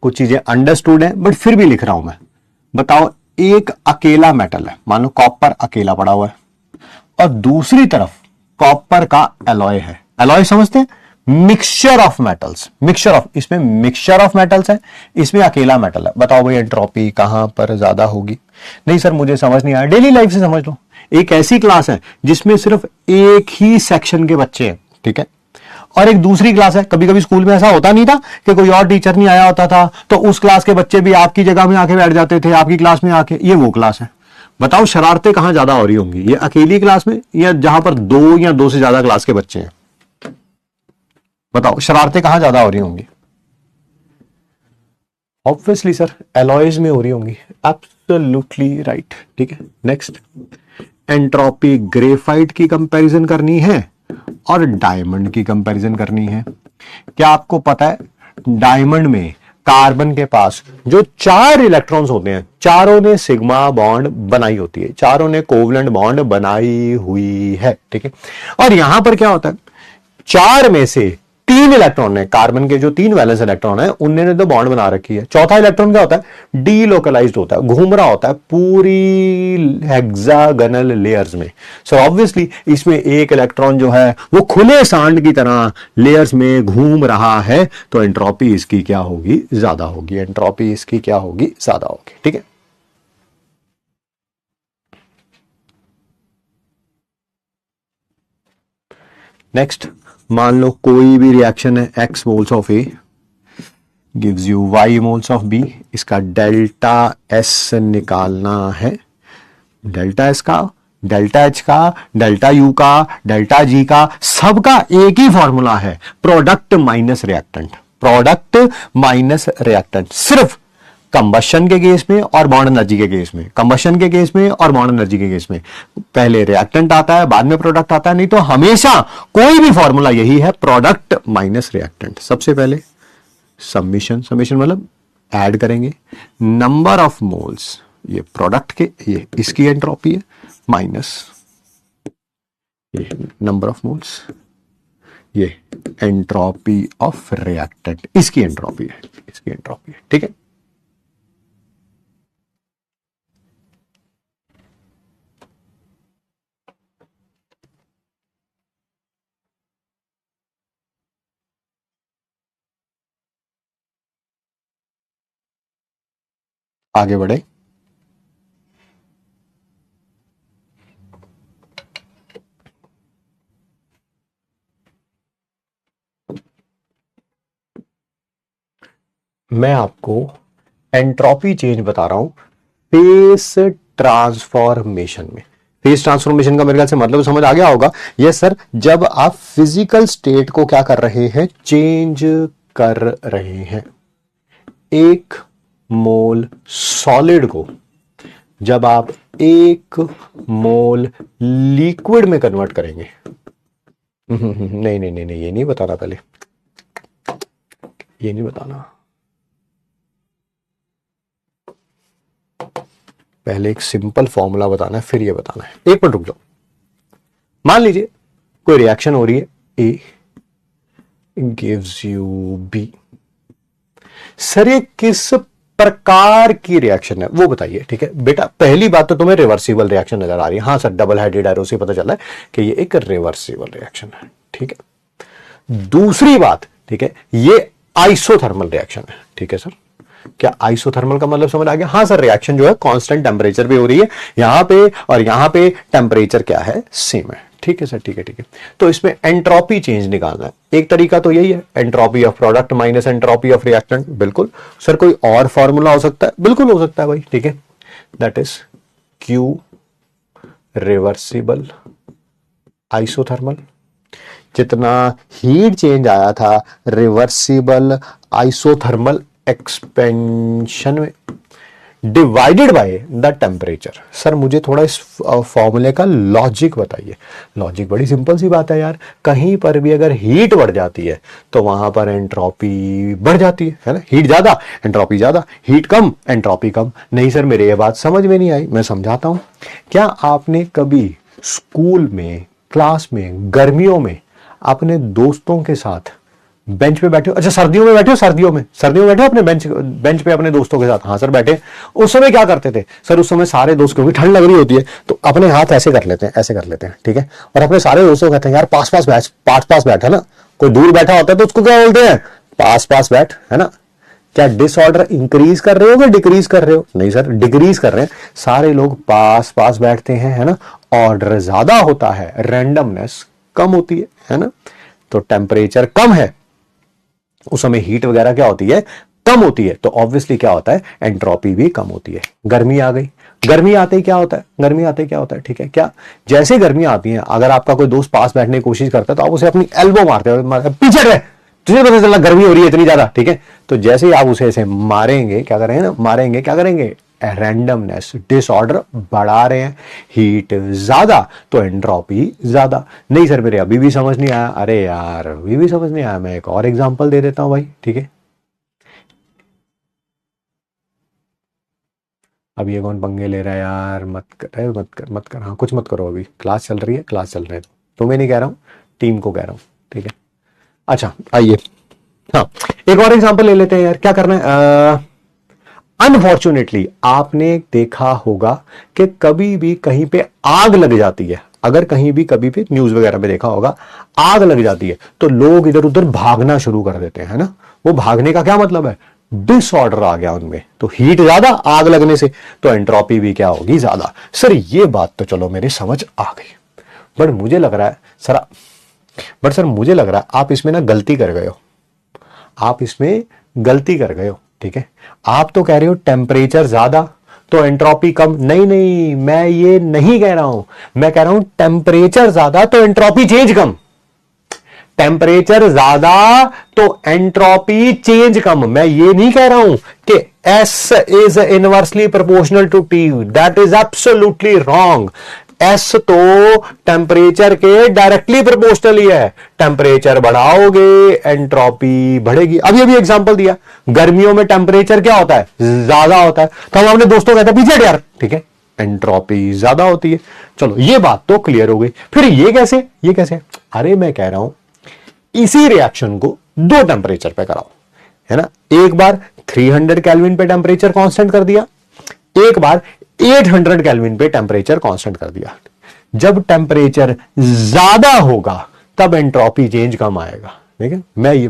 कुछ चीजें अंडरस्टूड है बट फिर भी लिख रहा हूं मैं। बताओ, एक अकेला मेटल है, मान लो कॉपर अकेला पड़ा हुआ है, और दूसरी तरफ कॉपर का एलॉय है। एलॉय समझते हैं? Mixture of metals, mixture of, इसमें मिक्सचर ऑफ मेटल्स है, इसमें अकेला मेटल है। बताओ भाई एंट्रोपी कहां पर ज्यादा होगी? नहीं सर मुझे समझ नहीं आया, डेली लाइफ से समझ लो। एक ऐसी क्लास है जिसमें सिर्फ एक ही सेक्शन के बच्चे हैं, ठीक है, और एक दूसरी क्लास है। कभी कभी स्कूल में ऐसा होता नहीं था कि कोई और टीचर नहीं आया होता था, तो उस क्लास के बच्चे भी आपकी जगह में आके बैठ जाते थे, आपकी क्लास में आके। ये वो क्लास है। बताओ शरारतें कहां ज्यादा हो रही होंगी, ये अकेली क्लास में या जहां पर 2 या 2 से ज्यादा क्लास के बच्चे हैं? बताओ शरारतें कहां ज्यादा हो रही होंगी? ऑब्वियसली सर एलॉयज में हो रही होंगी। Absolutely right. ठीक है, नेक्स्ट, एंट्रोपी ग्रेफाइट की कंपैरिजन करनी है और डायमंड की कंपैरिजन करनी है। क्या आपको पता है डायमंड में कार्बन के पास जो 4 इलेक्ट्रॉन्स होते हैं, चारों ने सिग्मा बॉन्ड बनाई होती है, चारों ने कोवलेंट बॉन्ड बनाई हुई है। ठीक है, और यहां पर क्या होता है, 4 में से 3 इलेक्ट्रॉन है, कार्बन के जो 3 वैलेंस इलेक्ट्रॉन है उन्होंने तो बॉन्ड बना रखी है। चौथा इलेक्ट्रॉन क्या होता है, डीलोकलाइज्ड होता है, घूम रहा होता है पूरी हेक्सागनल लेयर्स में। सो ऑब्वियसली इसमें एक इलेक्ट्रॉन जो है वो खुले सांड की तरह लेयर्स में घूम रहा है, तो एंट्रोपी इसकी क्या होगी, ज्यादा होगी। एंट्रोपी इसकी क्या होगी, ज्यादा होगी। ठीक है, नेक्स्ट, मान लो कोई भी रिएक्शन है, x moles of A gives you y moles of b, इसका डेल्टा S निकालना है। डेल्टा S का, डेल्टा H का, डेल्टा U का, डेल्टा G का, सबका एक ही फॉर्मूला है, product minus reactant. Product minus reactant सिर्फ कंबशन के केस में और बॉन्ड एनर्जी के केस में, कंबशन के केस में और बॉन्ड एनर्जी के केस में पहले रिएक्टेंट आता है, बाद में प्रोडक्ट आता है, नहीं तो हमेशा कोई भी फॉर्मूला यही है, प्रोडक्ट माइनस रिएक्टेंट। सबसे पहले समीशन, समीशन मतलब ऐड करेंगे नंबर ऑफ मोल्स, ये प्रोडक्ट के, ये इसकी एंट्रोपी है, माइनस ये नंबर ऑफ मोल्स, ये एंट्रोपी ऑफ रिएक्टेंट, इसकी एंट्रोपी है, इसकी एंट्रोपी है। ठीक है, आगे बढ़े। मैं आपको एंट्रोपी चेंज बता रहा हूं फेस ट्रांसफॉर्मेशन में। फेस ट्रांसफॉर्मेशन का मेरे ख्याल से मतलब समझ आ गया होगा। यस सर, जब आप फिजिकल स्टेट को क्या कर रहे हैं, चेंज कर रहे हैं। 1 मोल सॉलिड को जब आप 1 मोल लिक्विड में कन्वर्ट करेंगे, नहीं नहीं नहीं नहीं, ये नहीं बताना, पहले ये नहीं बताना, पहले एक सिंपल फॉर्मूला बताना है, फिर ये बताना है। 1 मिनट रुक जाओ। मान लीजिए कोई रिएक्शन हो रही है, A gives you B. Sir ये किस प्रकार की रिएक्शन है वो बताइए। ठीक है बेटा, पहली बात तो तुम्हें रिवर्सिबल रिएक्शन नजर आ रही है। हाँ सर, डबल हेडेड एरो से पता चला है कि ये एक रिवर्सिबल रिएक्शन है। ठीक है, दूसरी बात, ठीक है, ये आइसोथर्मल रिएक्शन है। ठीक है सर, क्या आइसोथर्मल का मतलब समझ आ गया? हाँ सर, रिएक्शन जो है कांस्टेंट टेम्परेचर पे हो रही है, यहां पे और यहां पे टेम्परेचर क्या है, सेम है। ठीक है सर, ठीक है ठीक है। तो इसमें एंट्रोपी चेंज निकालना है। एक तरीका तो यही है, entropy of product minus entropy of reactant. बिल्कुल सर, कोई और फॉर्मूला हो सकता है? बिल्कुल हो सकता है भाई। ठीक है, that is Q reversible isothermal. जितना हीट चेंज आया था रिवर्सिबल आइसोथर्मल एक्सपेंशन में, divided by the temperature. Sir मुझे थोड़ा इस फॉर्मूले का लॉजिक बताइए। लॉजिक बड़ी सिंपल सी बात है यार, कहीं पर भी अगर हीट बढ़ जाती है तो वहां पर एंट्रोपी बढ़ जाती है ना। हीट ज्यादा एंट्रोपी ज्यादा, हीट कम एंट्रोपी कम। नहीं सर, मेरे ये बात समझ में नहीं आई, मैं समझाता हूं। क्या आपने कभी स्कूल में, क्लास में, गर्मियों में अपने दोस्तों के साथ बेंच पे बैठे हो? अच्छा, सर्दियों में बैठे हो? सर्दियों में बैठे हो अपने बेंच पे अपने दोस्तों के साथ? हाँ सर बैठे। उस समय क्या करते थे सर? उस समय सारे दोस्त, क्योंकि ठंड लग रही होती है तो अपने हाथ ऐसे कर लेते हैं, ऐसे कर लेते हैं। ठीक है, और अपने सारे दोस्तों को कहते हैं यार पास पास बैठ, है ना। कोई दूर बैठा होता है तो उसको क्या बोलते हैं, पास बैठ, है ना। क्या डिसऑर्डर इंक्रीज कर रहे हो या डिक्रीज कर रहे हो? नहीं सर, डिक्रीज कर रहे हैं। सारे लोग पास बैठते हैं, है ना। ऑर्डर ज्यादा होता है, रैंडमनेस कम होती है ना। तो तो टेम्परेचर कम है, उस समय हीट वगैरह क्या होती है, कम होती है, तो ऑब्वियसली क्या होता है, एंट्रोपी भी कम होती है। गर्मी आ गई, गर्मी आते ही क्या होता है, गर्मी आते ही क्या होता है, ठीक है, क्या जैसे गर्मी आती है, अगर आपका कोई दोस्त पास बैठने की कोशिश करता है तो आप उसे अपनी एल्बो मारते हो, पीछे रहे, तुझे पता चला गर्मी हो रही है इतनी ज्यादा, ठीक है, तो जैसे ही आप उसे ऐसे मारेंगे, क्या करेंगे ना, मारेंगे, क्या करेंगे, रैंडमनेस, डिसऑर्डर बढ़ा रहे हैं, हीट ज्यादा तो एंट्रोपी ज्यादा। नहीं सर मेरे अभी भी समझ नहीं आया, अरे यार अभी भी समझ नहीं आया, मैं एक और एग्जांपल दे देता हूं भाई, ठीक है। अब ये कौन पंगे ले रहा है यार, मत कर, मत कर, मत कर, हाँ कुछ मत करो, अभी क्लास चल रही है, क्लास चल रही है, तुम्हें नहीं कह रहा हूं, टीम को कह रहा हूं, ठीक है। अच्छा आइए, हाँ एक और एग्जांपल ले लेते हैं यार, क्या करना है। अनफॉर्चुनेटली आपने देखा होगा कि कभी भी कहीं पे आग लग जाती है, अगर कहीं भी कभी भी न्यूज वगैरह में देखा होगा, आग लग जाती है तो लोग इधर उधर भागना शुरू कर देते हैं, है ना। वो भागने का क्या मतलब है, डिसऑर्डर आ गया उनमें, तो हीट ज्यादा आग लगने से, तो एंट्रोपी भी क्या होगी, ज्यादा। सर ये बात तो चलो मेरी समझ आ गई, बट मुझे लग रहा है सर मुझे लग रहा है आप इसमें ना गलती कर गए हो, आप इसमें गलती कर गए हो, ठीक है। आप तो कह रहे हो टेम्परेचर ज्यादा तो एंट्रोपी कम, नहीं नहीं मैं ये नहीं कह रहा हूं, मैं कह रहा हूं टेम्परेचर ज्यादा तो एंट्रोपी चेंज कम, टेम्परेचर ज्यादा तो एंट्रोपी चेंज कम। मैं ये नहीं कह रहा हूं कि S is inversely proportional to T, that is absolutely wrong. S तो टेम्परेचर के डायरेक्टली प्रोपोर्शनल ही है, टेम्परेचर बढ़ाओगे एंट्रोपी बढ़ेगी। अभी अभी एग्जांपल दिया, गर्मियों में टेम्परेचर क्या होता है, ज्यादा होता है, तो हम अपने दोस्तों कहते हैं पीछे यार, ठीक है, एंट्रोपी ज्यादा होती है। चलो ये बात तो क्लियर हो गई, फिर ये कैसे, अरे मैं कह रहा हूं इसी रिएक्शन को दो टेम्परेचर पे कराओ, है ना। एक बार 300 केल्विन पे टेम्परेचर कांस्टेंट कर दिया, एक बार 800 केल्विन पे टेम्परेचर कांस्टेंट कर दिया। जब टेम्परेचर ज्यादा होगा तब एंट्रोपी चेंज कम आएगा, ठीक है।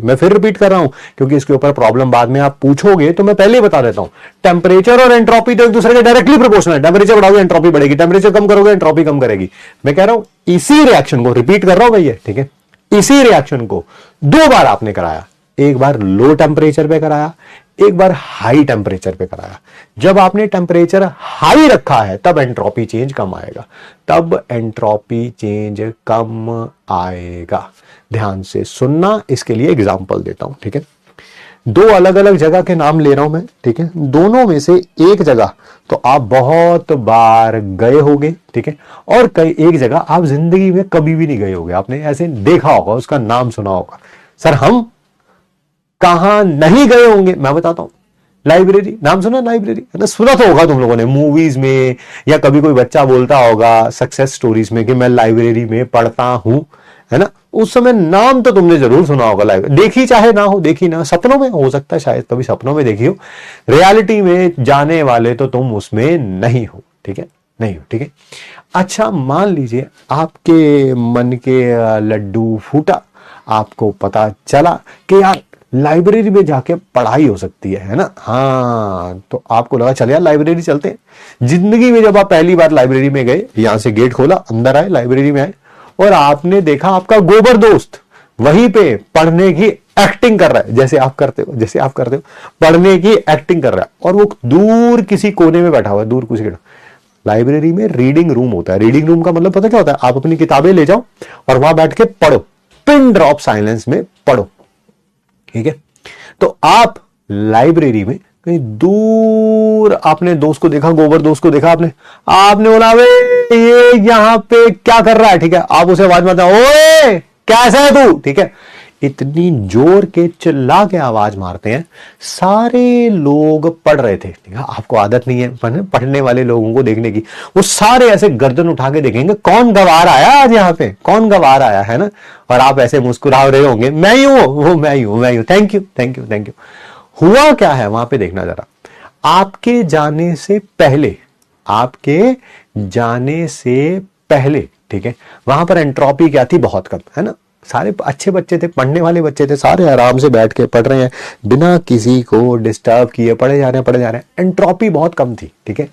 मैं फिर रिपीट कर रहा हूं क्योंकि इसके ऊपर प्रॉब्लम बाद में आप पूछोगे, तो मैं पहले ही बता देता हूं, टेम्परेचर और एंट्रोपी तो एक दूसरे के डायरेक्टली प्रोपोर्शनल है, टेम्परेचर बढ़ाओगे एंट्रोपी बढ़ेगी, टेम्परेचर कम करोगे एंट्रोपी कम करेगी। मैं कह रहा हूं इसी रिएक्शन को रिपीट कर रहा हूं भैया, ठीक है, इसी रिएक्शन को दो बार आपने कराया, एक बार लो टेम्परेचर पे कराया, एक बार हाई टेम्परेचर पे कराया। जब आपने टेम्परेचर हाई रखा है तब एंट्रोपी चेंज कम आएगा, तब एंट्रोपी चेंज कम आएगा। ध्यान से सुनना, इसके लिए एग्जांपल देता हूं, ठीक है। दो अलग अलग जगह के नाम ले रहा हूं मैं, ठीक है, दोनों में से एक जगह तो आप बहुत बार गए होंगे, ठीक है, और कई एक जगह आप जिंदगी में कभी भी नहीं गए होंगे, आपने ऐसे देखा होगा, उसका नाम सुना होगा। सर हम कहां नहीं गए होंगे, मैं बताता हूं, लाइब्रेरी, नाम सुना लाइब्रेरी, है ना, सुना तो होगा तुम लोगों ने मूवीज में, या कभी कोई बच्चा बोलता होगा सक्सेस स्टोरीज में कि मैं लाइब्रेरी में पढ़ता हूं, है ना, उस समय नाम तो तुमने जरूर सुना होगा लाइब्रेरी, देखी चाहे ना हो, देखी ना, सपनों में हो सकता है, शायद कभी सपनों में देखी हो, रियलिटी में जाने वाले तो तुम उसमें नहीं हो, ठीक है, नहीं हो, ठीक है। अच्छा मान लीजिए आपके मन के लड्डू फूटा, आपको पता चला कि यार लाइब्रेरी में जाके पढ़ाई हो सकती है ना, हाँ, तो आपको लगा चल यार लाइब्रेरी चलते हैं। जिंदगी में जब आप पहली बार लाइब्रेरी में गए, यहां से गेट खोला, अंदर आए, लाइब्रेरी में आए, और आपने देखा आपका गोबर दोस्त वहीं पे पढ़ने की एक्टिंग कर रहा है, जैसे आप करते हो, पढ़ने की एक्टिंग कर रहा है, और वो दूर किसी कोने में बैठा हुआ है, दूर किसी। लाइब्रेरी में रीडिंग रूम होता है, रीडिंग रूम का मतलब पता क्या होता है, आप अपनी किताबें ले जाओ और वहां बैठ के पढ़ो, पिन ड्रॉप साइलेंस में पढ़ो, ठीक है। तो आप लाइब्रेरी में कहीं दूर आपने दोस्त को देखा, गोबर दोस्त को देखा, आपने बोला वे ये यहां पे क्या कर रहा है, ठीक है, आप उसे आवाज मारते, ओए कैसा है तू, ठीक है, इतनी जोर के चिल्ला के आवाज मारते हैं, सारे लोग पढ़ रहे थे, ठीक है, आपको आदत नहीं है पढ़ने वाले लोगों को देखने की, वो सारे ऐसे गर्दन उठा के देखेंगे कौन गवार आया आज यहाँ पे, कौन गवार आया, है ना, और आप ऐसे मुस्कुरा रहे होंगे, मैं ही हूं, वो मैं ही हूं, thank you thank you thank you. हुआ क्या है वहां पे, देखना जरा, आपके जाने से पहले, ठीक है, वहां पर एंट्रोपी क्या थी, बहुत कम, है ना, सारे अच्छे बच्चे थे, पढ़ने वाले बच्चे थे, सारे आराम से बैठ के पढ़ रहे हैं, बिना किसी को डिस्टर्ब किए पढ़े जा रहे हैं, एंट्रोपी बहुत कम थी, ठीक है।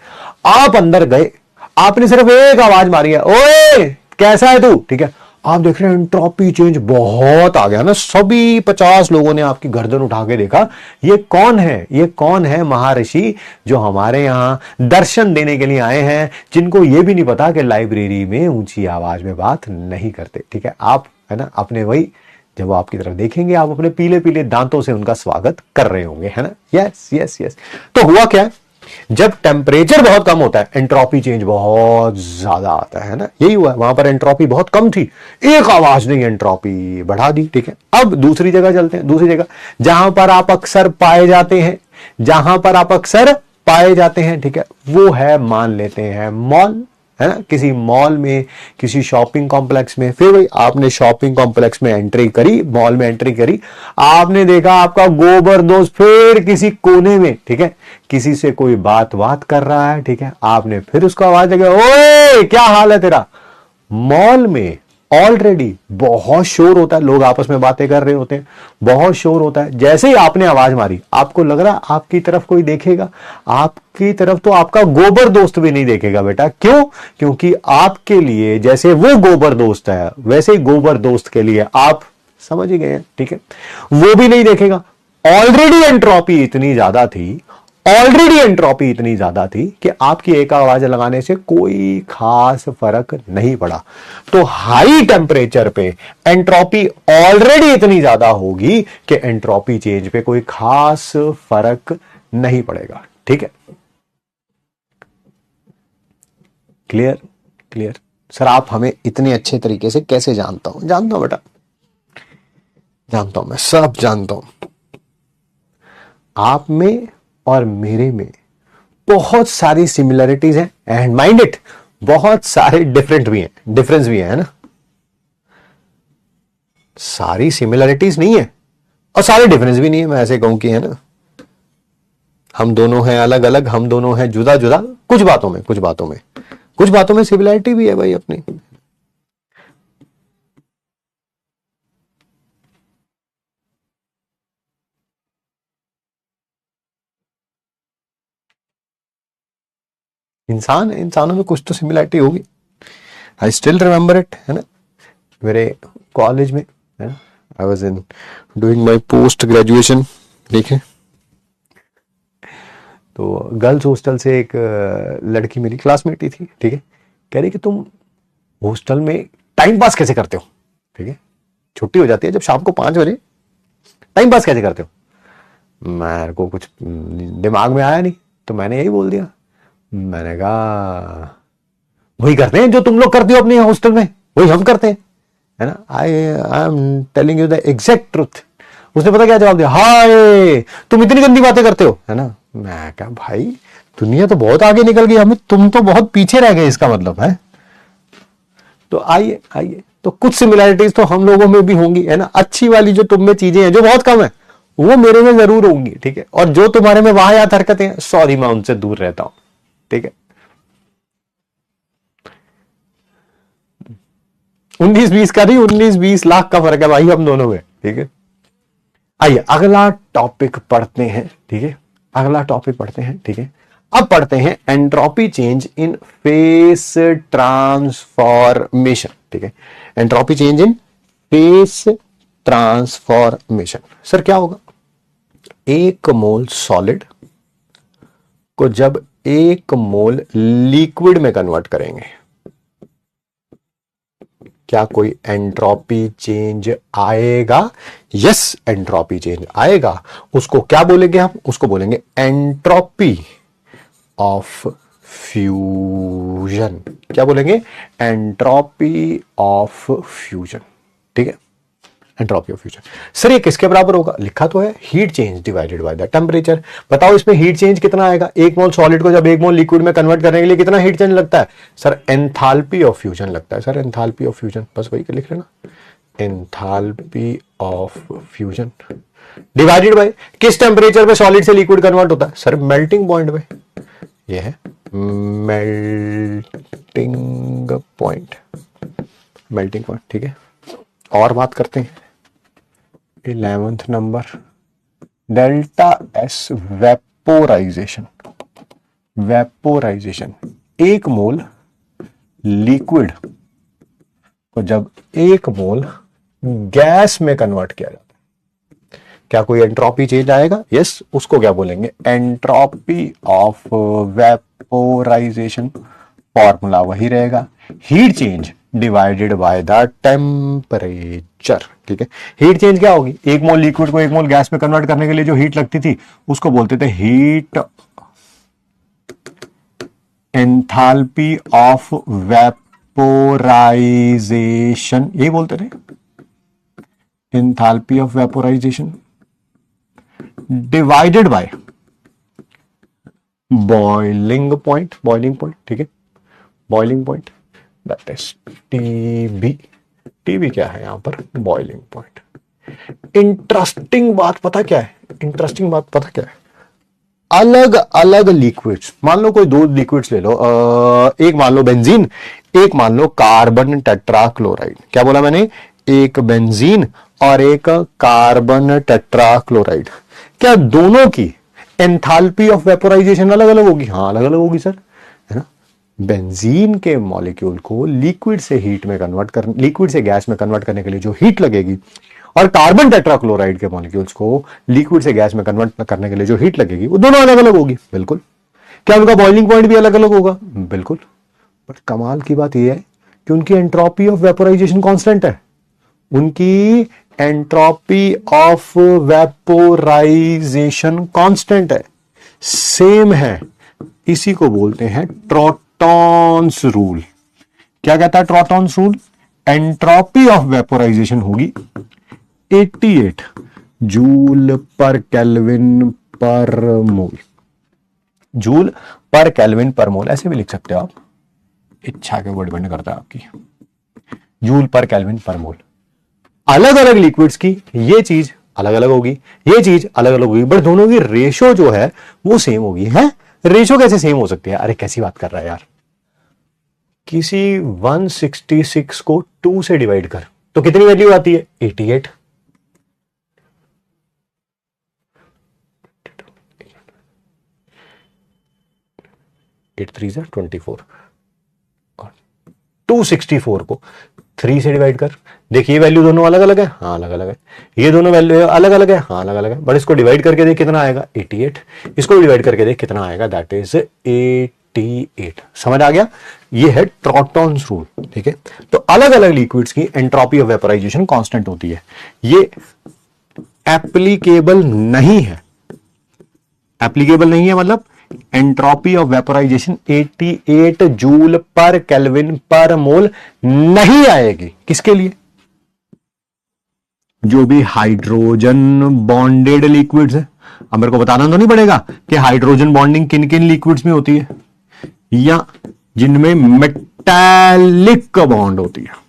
आप अंदर गए, आपने सिर्फ एक आवाज मारी है, ओए कैसा है तू, ठीक है, आप देख रहे हैं एंट्रोपी चेंज बहुत आ गया ना, सभी 50 लोगों ने आपकी गर्दन उठा के देखा ये कौन है, ये कौन है महर्षि जो हमारे यहां दर्शन देने के लिए आए हैं, जिनको ये भी नहीं पता कि लाइब्रेरी में ऊंची आवाज में बात नहीं करते। ठीक है, आप है ना अपने वही, जब वो आपकी तरफ देखेंगे आप अपने पीले पीले दांतों से उनका स्वागत कर रहे होंगे, है ना। Yes yes yes. तो हुआ क्या है, जब टेम्परेचर बहुत कम होता है एंट्रोपी चेंज बहुत ज्यादा आता है ना, यही हुआ। वहां पर एंट्रोपी बहुत कम थी, एक आवाज ने एंट्रोपी बढ़ा दी। ठीक है, अब दूसरी जगह चलते हैं, दूसरी जगह जहां पर आप अक्सर पाए जाते हैं, जहां पर आप अक्सर पाए जाते हैं, ठीक है, वो है मान लेते हैं मॉल, है ना। किसी मॉल में, किसी शॉपिंग कॉम्प्लेक्स में, फिर भाई आपने शॉपिंग कॉम्प्लेक्स में एंट्री करी, मॉल में एंट्री करी, आपने देखा आपका गोबर दोस्त फिर किसी कोने में, ठीक है, किसी से कोई बात कर रहा है। ठीक है, आपने फिर उसको आवाज लगा, ओए क्या हाल है तेरा। मॉल में ऑलरेडी बहुत शोर होता है, लोग आपस में बातें कर रहे होते हैं, बहुत शोर होता है। जैसे ही आपने आवाज मारी, आपको लग रहा आपकी तरफ कोई देखेगा, आपकी तरफ तो आपका गोबर दोस्त भी नहीं देखेगा बेटा। क्यों? क्योंकि आपके लिए जैसे वो गोबर दोस्त है, वैसे ही गोबर दोस्त के लिए आप, समझ ही गए हैं, ठीक है, वो भी नहीं देखेगा। ऑलरेडी एंट्रोपी इतनी ज्यादा थी, ऑलरेडी एंट्रोपी इतनी ज्यादा थी कि आपकी एक आवाज लगाने से कोई खास फर्क नहीं पड़ा। तो हाई टेम्परेचर पे एंट्रोपी ऑलरेडी इतनी ज्यादा होगी कि एंट्रोपी चेंज पे कोई खास फर्क नहीं पड़ेगा। ठीक है, क्लियर क्लियर। सर आप हमें इतने अच्छे तरीके से कैसे जानता हूं? जानता हूं बेटा, जानता हूं, मैं सब जानता हूं। आप में और मेरे में बहुत सारी सिमिलरिटीज हैं, एंड माइंड इट बहुत सारे डिफरेंट भी हैं, डिफरेंस भी है ना। सारी सिमिलरिटीज नहीं है और सारे डिफरेंस भी नहीं है, मैं ऐसे कहूं कि, है ना, हम दोनों हैं अलग अलग, हम दोनों हैं जुदा जुदा, कुछ बातों में, कुछ बातों में, कुछ बातों में सिमिलरिटी भी है भाई अपनी। इंसान है, इंसानों में कुछ तो सिमिलरिटी होगी। आई स्टिल रिमेंबर इट, है ना, मेरे कॉलेज में, है ना, I was in doing my post graduation. ठीक है, तो गर्ल्स हॉस्टल से एक लड़की मेरी क्लासमेट ही थी। ठीक है, कह रही कि तुम हॉस्टल में टाइम पास कैसे करते हो। ठीक है, छुट्टी हो जाती है जब शाम को 5 बजे, टाइम पास कैसे करते हो। मेरे को कुछ दिमाग में आया नहीं, तो मैंने यही बोल दिया, मैंने कहा वही करते हैं जो तुम लोग करते हो अपने हॉस्टल में, वही हम करते हैं, है ना। I am telling you the exact truth. उसने पता क्या जवाब दिया, हाय तुम इतनी गंदी बातें करते हो, है ना। मैं कहा भाई दुनिया तो बहुत आगे निकल गई, हमें तुम तो बहुत पीछे रह गए, इसका मतलब है। तो आइए आइए, तो कुछ सिमिलरिटीज तो हम लोगों में भी होंगी, है ना। अच्छी वाली जो तुम में चीजें हैं जो बहुत कम है, वो मेरे में जरूर होंगी। ठीक है, और जो तुम्हारे में वाहियात हरकतें हैं, सॉरी मैं उनसे दूर रहता हूं। ठीक है, 19-20 का नहीं, 19-20 लाख का फर्क है भाई हम दोनों में। ठीक है, आइए अगला टॉपिक पढ़ते हैं। ठीक है, अगला टॉपिक पढ़ते हैं। ठीक है, अब पढ़ते हैं entropy change in face transformation. ठीक है, entropy change in face transformation. Sir क्या होगा, एक मोल सॉलिड को जब एक मोल लिक्विड में कन्वर्ट करेंगे, क्या कोई एंट्रोपी चेंज आएगा? यस, एंट्रोपी चेंज आएगा। उसको क्या बोलेंगे हम? उसको बोलेंगे एंट्रोपी ऑफ फ्यूजन। क्या बोलेंगे? Entropy of fusion. ठीक है, एंट्रोपी ऑफ फ्यूजन। सर ये किसके बराबर होगा? लिखा तो है heat change divided by the temperature. बताओ इसमें हीट चेंज कितना आएगा? एक मोल सॉलिड को जब एक मोल लिक्विड में कन्वर्ट करने के लिए कितना हीट चेंज लगता है? सर एंथैल्पी ऑफ फ्यूजन लगता है। सर एंथैल्पी ऑफ फ्यूजन, बस वही लिख लेना, enthalpy of fusion divided by किस टेम्परेचर पे सॉलिड से लिक्विड कन्वर्ट होता है? सर मेल्टिंग पॉइंट पे। ये है मेल्टिंग पॉइंट, मेल्टिंग पॉइंट। ठीक है, और बात करते हैं 11th number, delta S vaporisation. Vaporisation, एक मोल लिक्विड को जब 1 मोल गैस में कन्वर्ट किया जाता है, क्या कोई एंट्रोपी चेंज आएगा? यस, उसको क्या बोलेंगे? Entropy of vaporisation. फॉर्मूला वही रहेगा, heat change divided by the temperature. ठीक है, हीट चेंज क्या होगी? 1 मोल लिक्विड को 1 मोल गैस में कन्वर्ट करने के लिए जो हीट लगती थी उसको बोलते थे हीट एंथैल्पी ऑफ वेपोराइजेशन, यही बोलते थे, enthalpy of vaporisation divided by boiling point. Boiling point, ठीक है, boiling point that is TB. TB क्या है यहां पर? Boiling point. इंटरेस्टिंग बात पता क्या है? इंटरेस्टिंग बात पता क्या है? अलग अलग लिक्विड्स, मान लो कोई 2 लिक्विड्स ले लो, एक मान लो बेंजीन, एक मान लो कार्बन टेट्राक्लोराइड। क्या बोला मैंने? एक बेंजीन और एक कार्बन टेट्राक्लोराइड। क्या दोनों की एंथैल्पी ऑफ वेपोराइजेशन अलग अलग होगी? हाँ, अलग अलग होगी सर, है ना। बेंजीन के मॉलिक्यूल को लिक्विड से हीट में कन्वर्ट कर, लिक्विड से गैस में कन्वर्ट करने के लिए जो हीट लगेगी, और कार्बन टेट्राक्लोराइड के मॉलिक्यूल्स को लिक्विड से गैस में कन्वर्ट करने के लिए जो हीट लगेगी, वो दोनों अलग अलग होगी। बिल्कुल। क्या उनका बॉइलिंग पॉइंट भी अलग अलग होगा? बिल्कुल। बट कमाल की बात यह है कि उनकी एंट्रोपी ऑफ वेपोराइजेशन कांस्टेंट है। उनकी एंट्रोपी ऑफ वेपोराइजेशन कांस्टेंट है, सेम है। इसी को बोलते हैं ट्रॉटॉन्स रूल। क्या कहता है ट्रॉटॉन्स रूल? एंट्रोपी ऑफ वेपोराइजेशन होगी 88 जूल पर केल्विन पर मोल। जूल पर केल्विन पर मोल, ऐसे भी लिख सकते हो आप, इच्छा के ऊपर डिपेंड करता है आपकी। जूल पर केल्विन पर मोल। अलग अलग लिक्विड्स की ये चीज अलग अलग होगी, ये चीज अलग अलग होगी, बट दोनों की रेशो जो है वो सेम होगी। है, रेशो कैसे सेम हो सकती है? अरे कैसी बात कर रहा है यार। किसी 166 को 2 से डिवाइड कर तो कितनी वैल्यू आती है? 88। 8 3 24 और 264 को 3 से डिवाइड कर। देखिए वैल्यू दोनों अलग अलग है, हाँ अलग अलग है। ये दोनों वैल्यू अलग अलग है, हाँ अलग अलग है। बट इसको डिवाइड करके देख कितना आएगा? 88। इसको डिवाइड करके देख कितना आएगा? That is 88। समझ आ गया? ये है ट्रॉटॉन्स रूल। ठीक है, तो अलग अलग लिक्विड्स की एंट्रोपी ऑफ वेपोराइजेशन कांस्टेंट होती है। ये एप्लीकेबल नहीं है। एप्लीकेबल नहीं है मतलब एंट्रोपी ऑफ वेपोराइजेशन 88 जूल पर केल्विन पर मोल नहीं आएगी। किसके लिए? जो भी हाइड्रोजन बॉन्डेड लिक्विड्स है। अब मेरे को बताना तो नहीं पड़ेगा कि हाइड्रोजन बॉन्डिंग किन किन लिक्विड्स में होती है, या जिनमें मेटालिक बॉन्ड होती है,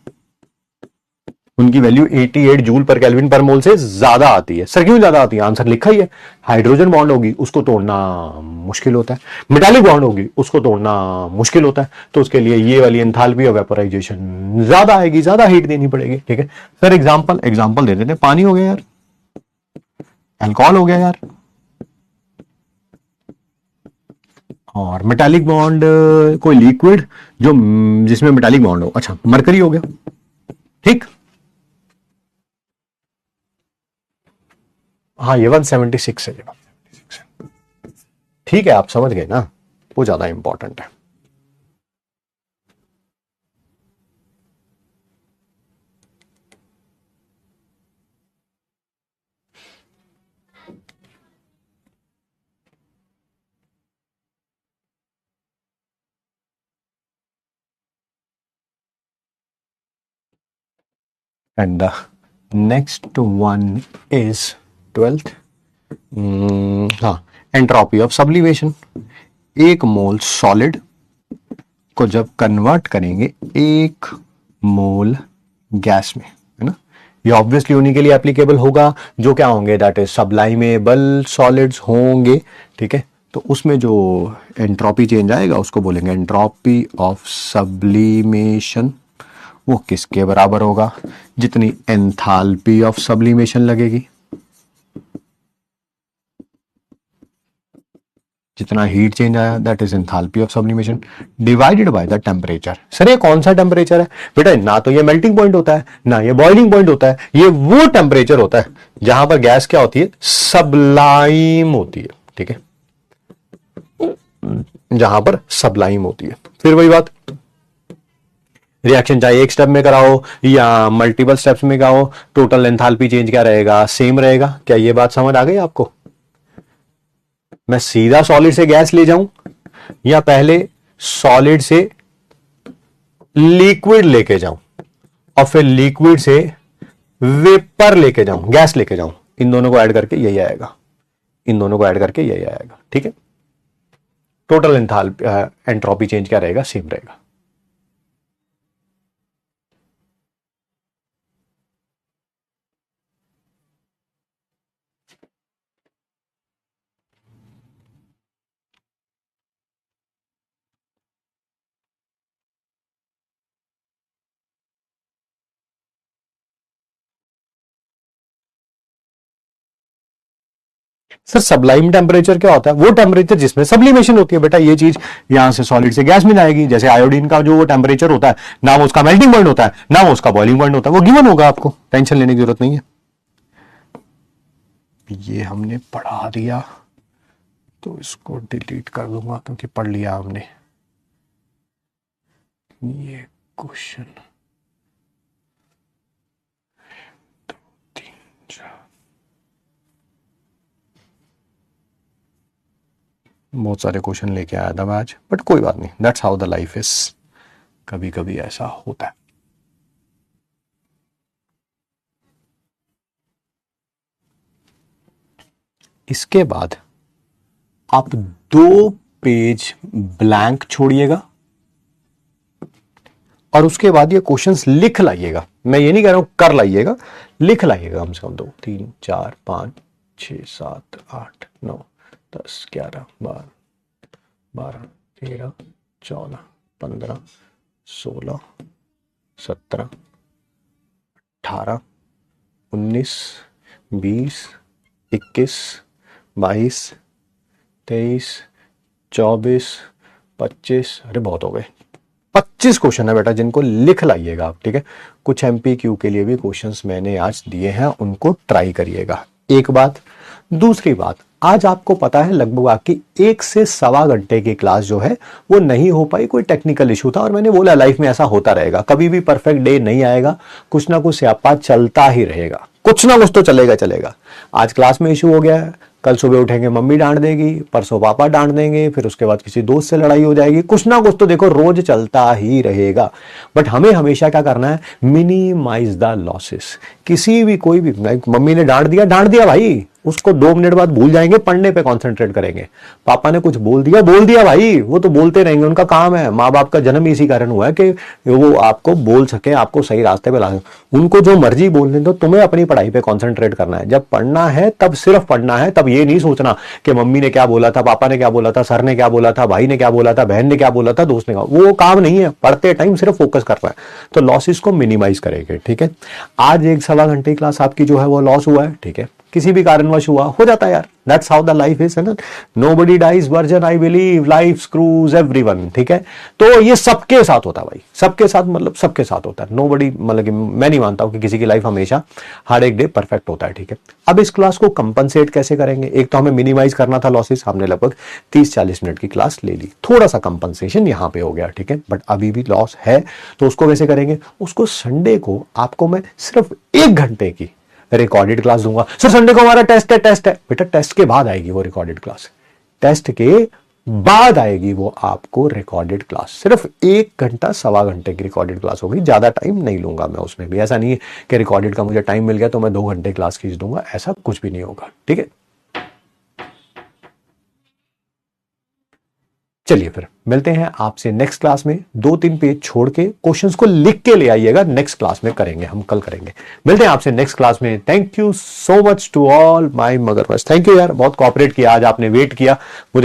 उनकी वैल्यू 88 जूल पर केल्विन पर मोल से ज्यादा आती है। सर क्यों ज्यादा आती है? आंसर लिखा ही है। हाइड्रोजन बॉन्ड होगी उसको तोड़ना मुश्किल होता है, मेटालिक बॉन्ड होगी उसको तोड़ना मुश्किल होता है, तो उसके लिए ये वाली एंथैल्पी ऑफ वेपोराइजेशन ज्यादा आएगी, ज्यादा हीट देनी पड़ेगी। ठीक है सर, एग्जांपल दे देते हैं। पानी हो गया यार, अल्कोहल हो गया यार, और मेटालिक बॉन्ड कोई लिक्विड जो जिसमें मेटालिक बॉन्ड हो। अच्छा, मरकरी हो गया। ठीक, हाँ ये 176 है, ये 176 है। ठीक है, आप समझ गए ना, वो ज्यादा इंपॉर्टेंट है। And the next one is 12th, हाँ, entropy of sublimation. 1 mole solid को जब कन्वर्ट करेंगे 1 मोल गैस में, है ना, ये ऑब्वियसली उन्हीं के लिए एप्लीकेबल होगा जो क्या होंगे? दैट इज सब्लाइमेबल सॉलिड्स होंगे। ठीक है, तो उसमें जो एंट्रोपी चेंज आएगा उसको बोलेंगे एंट्रोपी ऑफ सब्लिमेशन। वो किसके बराबर होगा? जितनी एंथैल्पी ऑफ सब्लिमेशन लगेगी। जितना हीट चेंज आया that is enthalpy of sublimation divided by the temperature. Sir ये कौन सा टेम्परेचर है बेटा? ना तो ये मेल्टिंग पॉइंट होता है, ना ये बॉइलिंग पॉइंट होता है, ये वो टेम्परेचर होता है जहां पर गैस क्या होती है? सब्लाइम होती है। ठीक है, जहां पर सब्लाइम होती है। फिर वही बात, रिएक्शन चाहे एक स्टेप में कराओ या मल्टीपल स्टेप्स में कराओ, टोटल एंथैल्पी चेंज क्या रहेगा? सेम रहेगा। क्या ये बात समझ आ गई आपको? मैं सीधा सॉलिड से गैस ले जाऊं या पहले सॉलिड से लिक्विड लेके जाऊं और फिर लिक्विड से वेपर लेके जाऊं, गैस लेके जाऊं, इन दोनों को ऐड करके यही आएगा, इन दोनों को ऐड करके यही आएगा। ठीक है, टोटल एंथैल्पी एंट्रोपी चेंज क्या रहेगा? सेम रहेगा। सर सब्लाइम टेम्परेचर क्या होता है? वो टेम्परेचर जिसमें सब्लिमेशन होती है बेटा। ये चीज यहां से सॉलिड से गैस में जाएगी। जैसे आयोडीन का जो वो टेम्परेचर होता है, ना वो उसका मेल्टिंग पॉइंट होता है, ना वो उसका बॉइलिंग पॉइंट होता है, वो गिवन होगा, आपको टेंशन लेने की जरूरत नहीं है। ये हमने पढ़ा दिया तो इसको डिलीट कर दूंगा क्योंकि पढ़ लिया हमने। ये क्वेश्चन 2 3 4 बहुत सारे क्वेश्चन लेके आया था मैं आज, बट कोई बात नहीं, that's how the life is. कभी कभी ऐसा होता है। इसके बाद आप 2 पेज ब्लैंक छोड़िएगा और उसके बाद ये क्वेश्चंस लिख लाइएगा। मैं ये नहीं कह रहा हूं कर लाइएगा, लिख लाइएगा कम से कम 2 3 4 5 6 7 8 9 10 11 12 12 13 14 15 16 17 18 19 20 21 22 23 24 25, अरे बहुत हो गए, 25 क्वेश्चन है बेटा जिनको लिख लाइएगा आप। ठीक है, कुछ एमपीक्यू के लिए भी क्वेश्चंस मैंने आज दिए हैं, उनको ट्राई करिएगा। एक बात। दूसरी बात, आज आपको पता है लगभग आपकी 1 से सवा घंटे की क्लास जो है वो नहीं हो पाई, कोई टेक्निकल इशू था। और मैंने बोला लाइफ में ऐसा होता रहेगा, कभी भी परफेक्ट डे नहीं आएगा, कुछ ना कुछ स्यापा चलता ही रहेगा, कुछ ना कुछ तो चलेगा चलेगा। आज क्लास में इशू हो गया है, कल सुबह उठेंगे मम्मी डांट देगी, परसों पापा डांट देंगे, फिर उसके बाद किसी दोस्त से लड़ाई हो जाएगी, कुछ ना कुछ तो देखो रोज चलता ही रहेगा। बट हमें हमेशा क्या करना है? Minimise the losses. किसी भी कोई भी, मम्मी ने डांट दिया भाई, उसको 2 मिनट बाद भूल जाएंगे, पढ़ने पे कंसंट्रेट करेंगे। पापा ने कुछ बोल दिया भाई, वो तो बोलते रहेंगे, उनका काम है। माँ बाप का जन्म इसी कारण हुआ है कि वो आपको बोल सके, आपको सही रास्ते पे ला सके। उनको जो मर्जी बोलने दो, तुम्हें अपनी पढ़ाई पे कंसंट्रेट करना है। जब पढ़ना है तब सिर्फ पढ़ना है, तब ये नहीं सोचना कि मम्मी ने क्या बोला था, पापा ने क्या बोला था, सर ने क्या बोला था, भाई ने क्या बोला था, बहन ने क्या बोला था, दोस्त ने क्या, वो काम नहीं है। पढ़ते टाइम सिर्फ फोकस करना है, तो लॉसेस को मिनिमाइज करेंगे। ठीक है, आज 1 सवा घंटे क्लास आपकी जो है वो लॉस हुआ है। ठीक है, किसी भी कारणवश हुआ, हो जाता है यार, that's how the life is, है ना। Nobody dies virgin, I believe life screws everyone. ठीक है, तो ये सबके साथ होता है भाई, सबके साथ, मतलब सबके साथ होता है। नोबडी, मतलब कि मैं नहीं मानता हूं कि किसी की लाइफ हमेशा हर एक डे परफेक्ट होता है। ठीक है, अब इस क्लास को कंपनसेट कैसे करेंगे? एक तो हमें मिनिमाइज करना था लॉसेस, हमने लगभग 30-40 मिनट की क्लास ले ली, थोड़ा सा कंपनसेशन यहां पे हो गया। ठीक है, बट अभी भी लॉस है, तो उसको कैसे करेंगे? उसको संडे को आपको मैं सिर्फ 1 घंटे की रिकॉर्डेड क्लास दूंगा। सर संडे को हमारा टेस्ट है बेटा, टेस्ट के बाद आएगी वो रिकॉर्डेड क्लास, टेस्ट के बाद आएगी वो आपको रिकॉर्डेड क्लास। सिर्फ 1 घंटा सवा घंटे की रिकॉर्डेड क्लास होगी, ज्यादा टाइम नहीं लूंगा मैं उसमें भी। ऐसा नहीं है कि रिकॉर्डेड का मुझे टाइम मिल गया तो मैं 2 घंटे क्लास खींच दूंगा, ऐसा कुछ भी नहीं होगा। ठीक है, चलिए फिर मिलते हैं आपसे नेक्स्ट क्लास में। 2-3 पेज छोड़ के क्वेश्चंस को लिख के ले आइएगा, नेक्स्ट क्लास में करेंगे, हम कल करेंगे। मिलते हैं आपसे नेक्स्ट क्लास में। Thank you so much to all my मगरमच्छ। थैंक यू यार, बहुत कोऑपरेट किया आज आपने, वेट किया मुझे।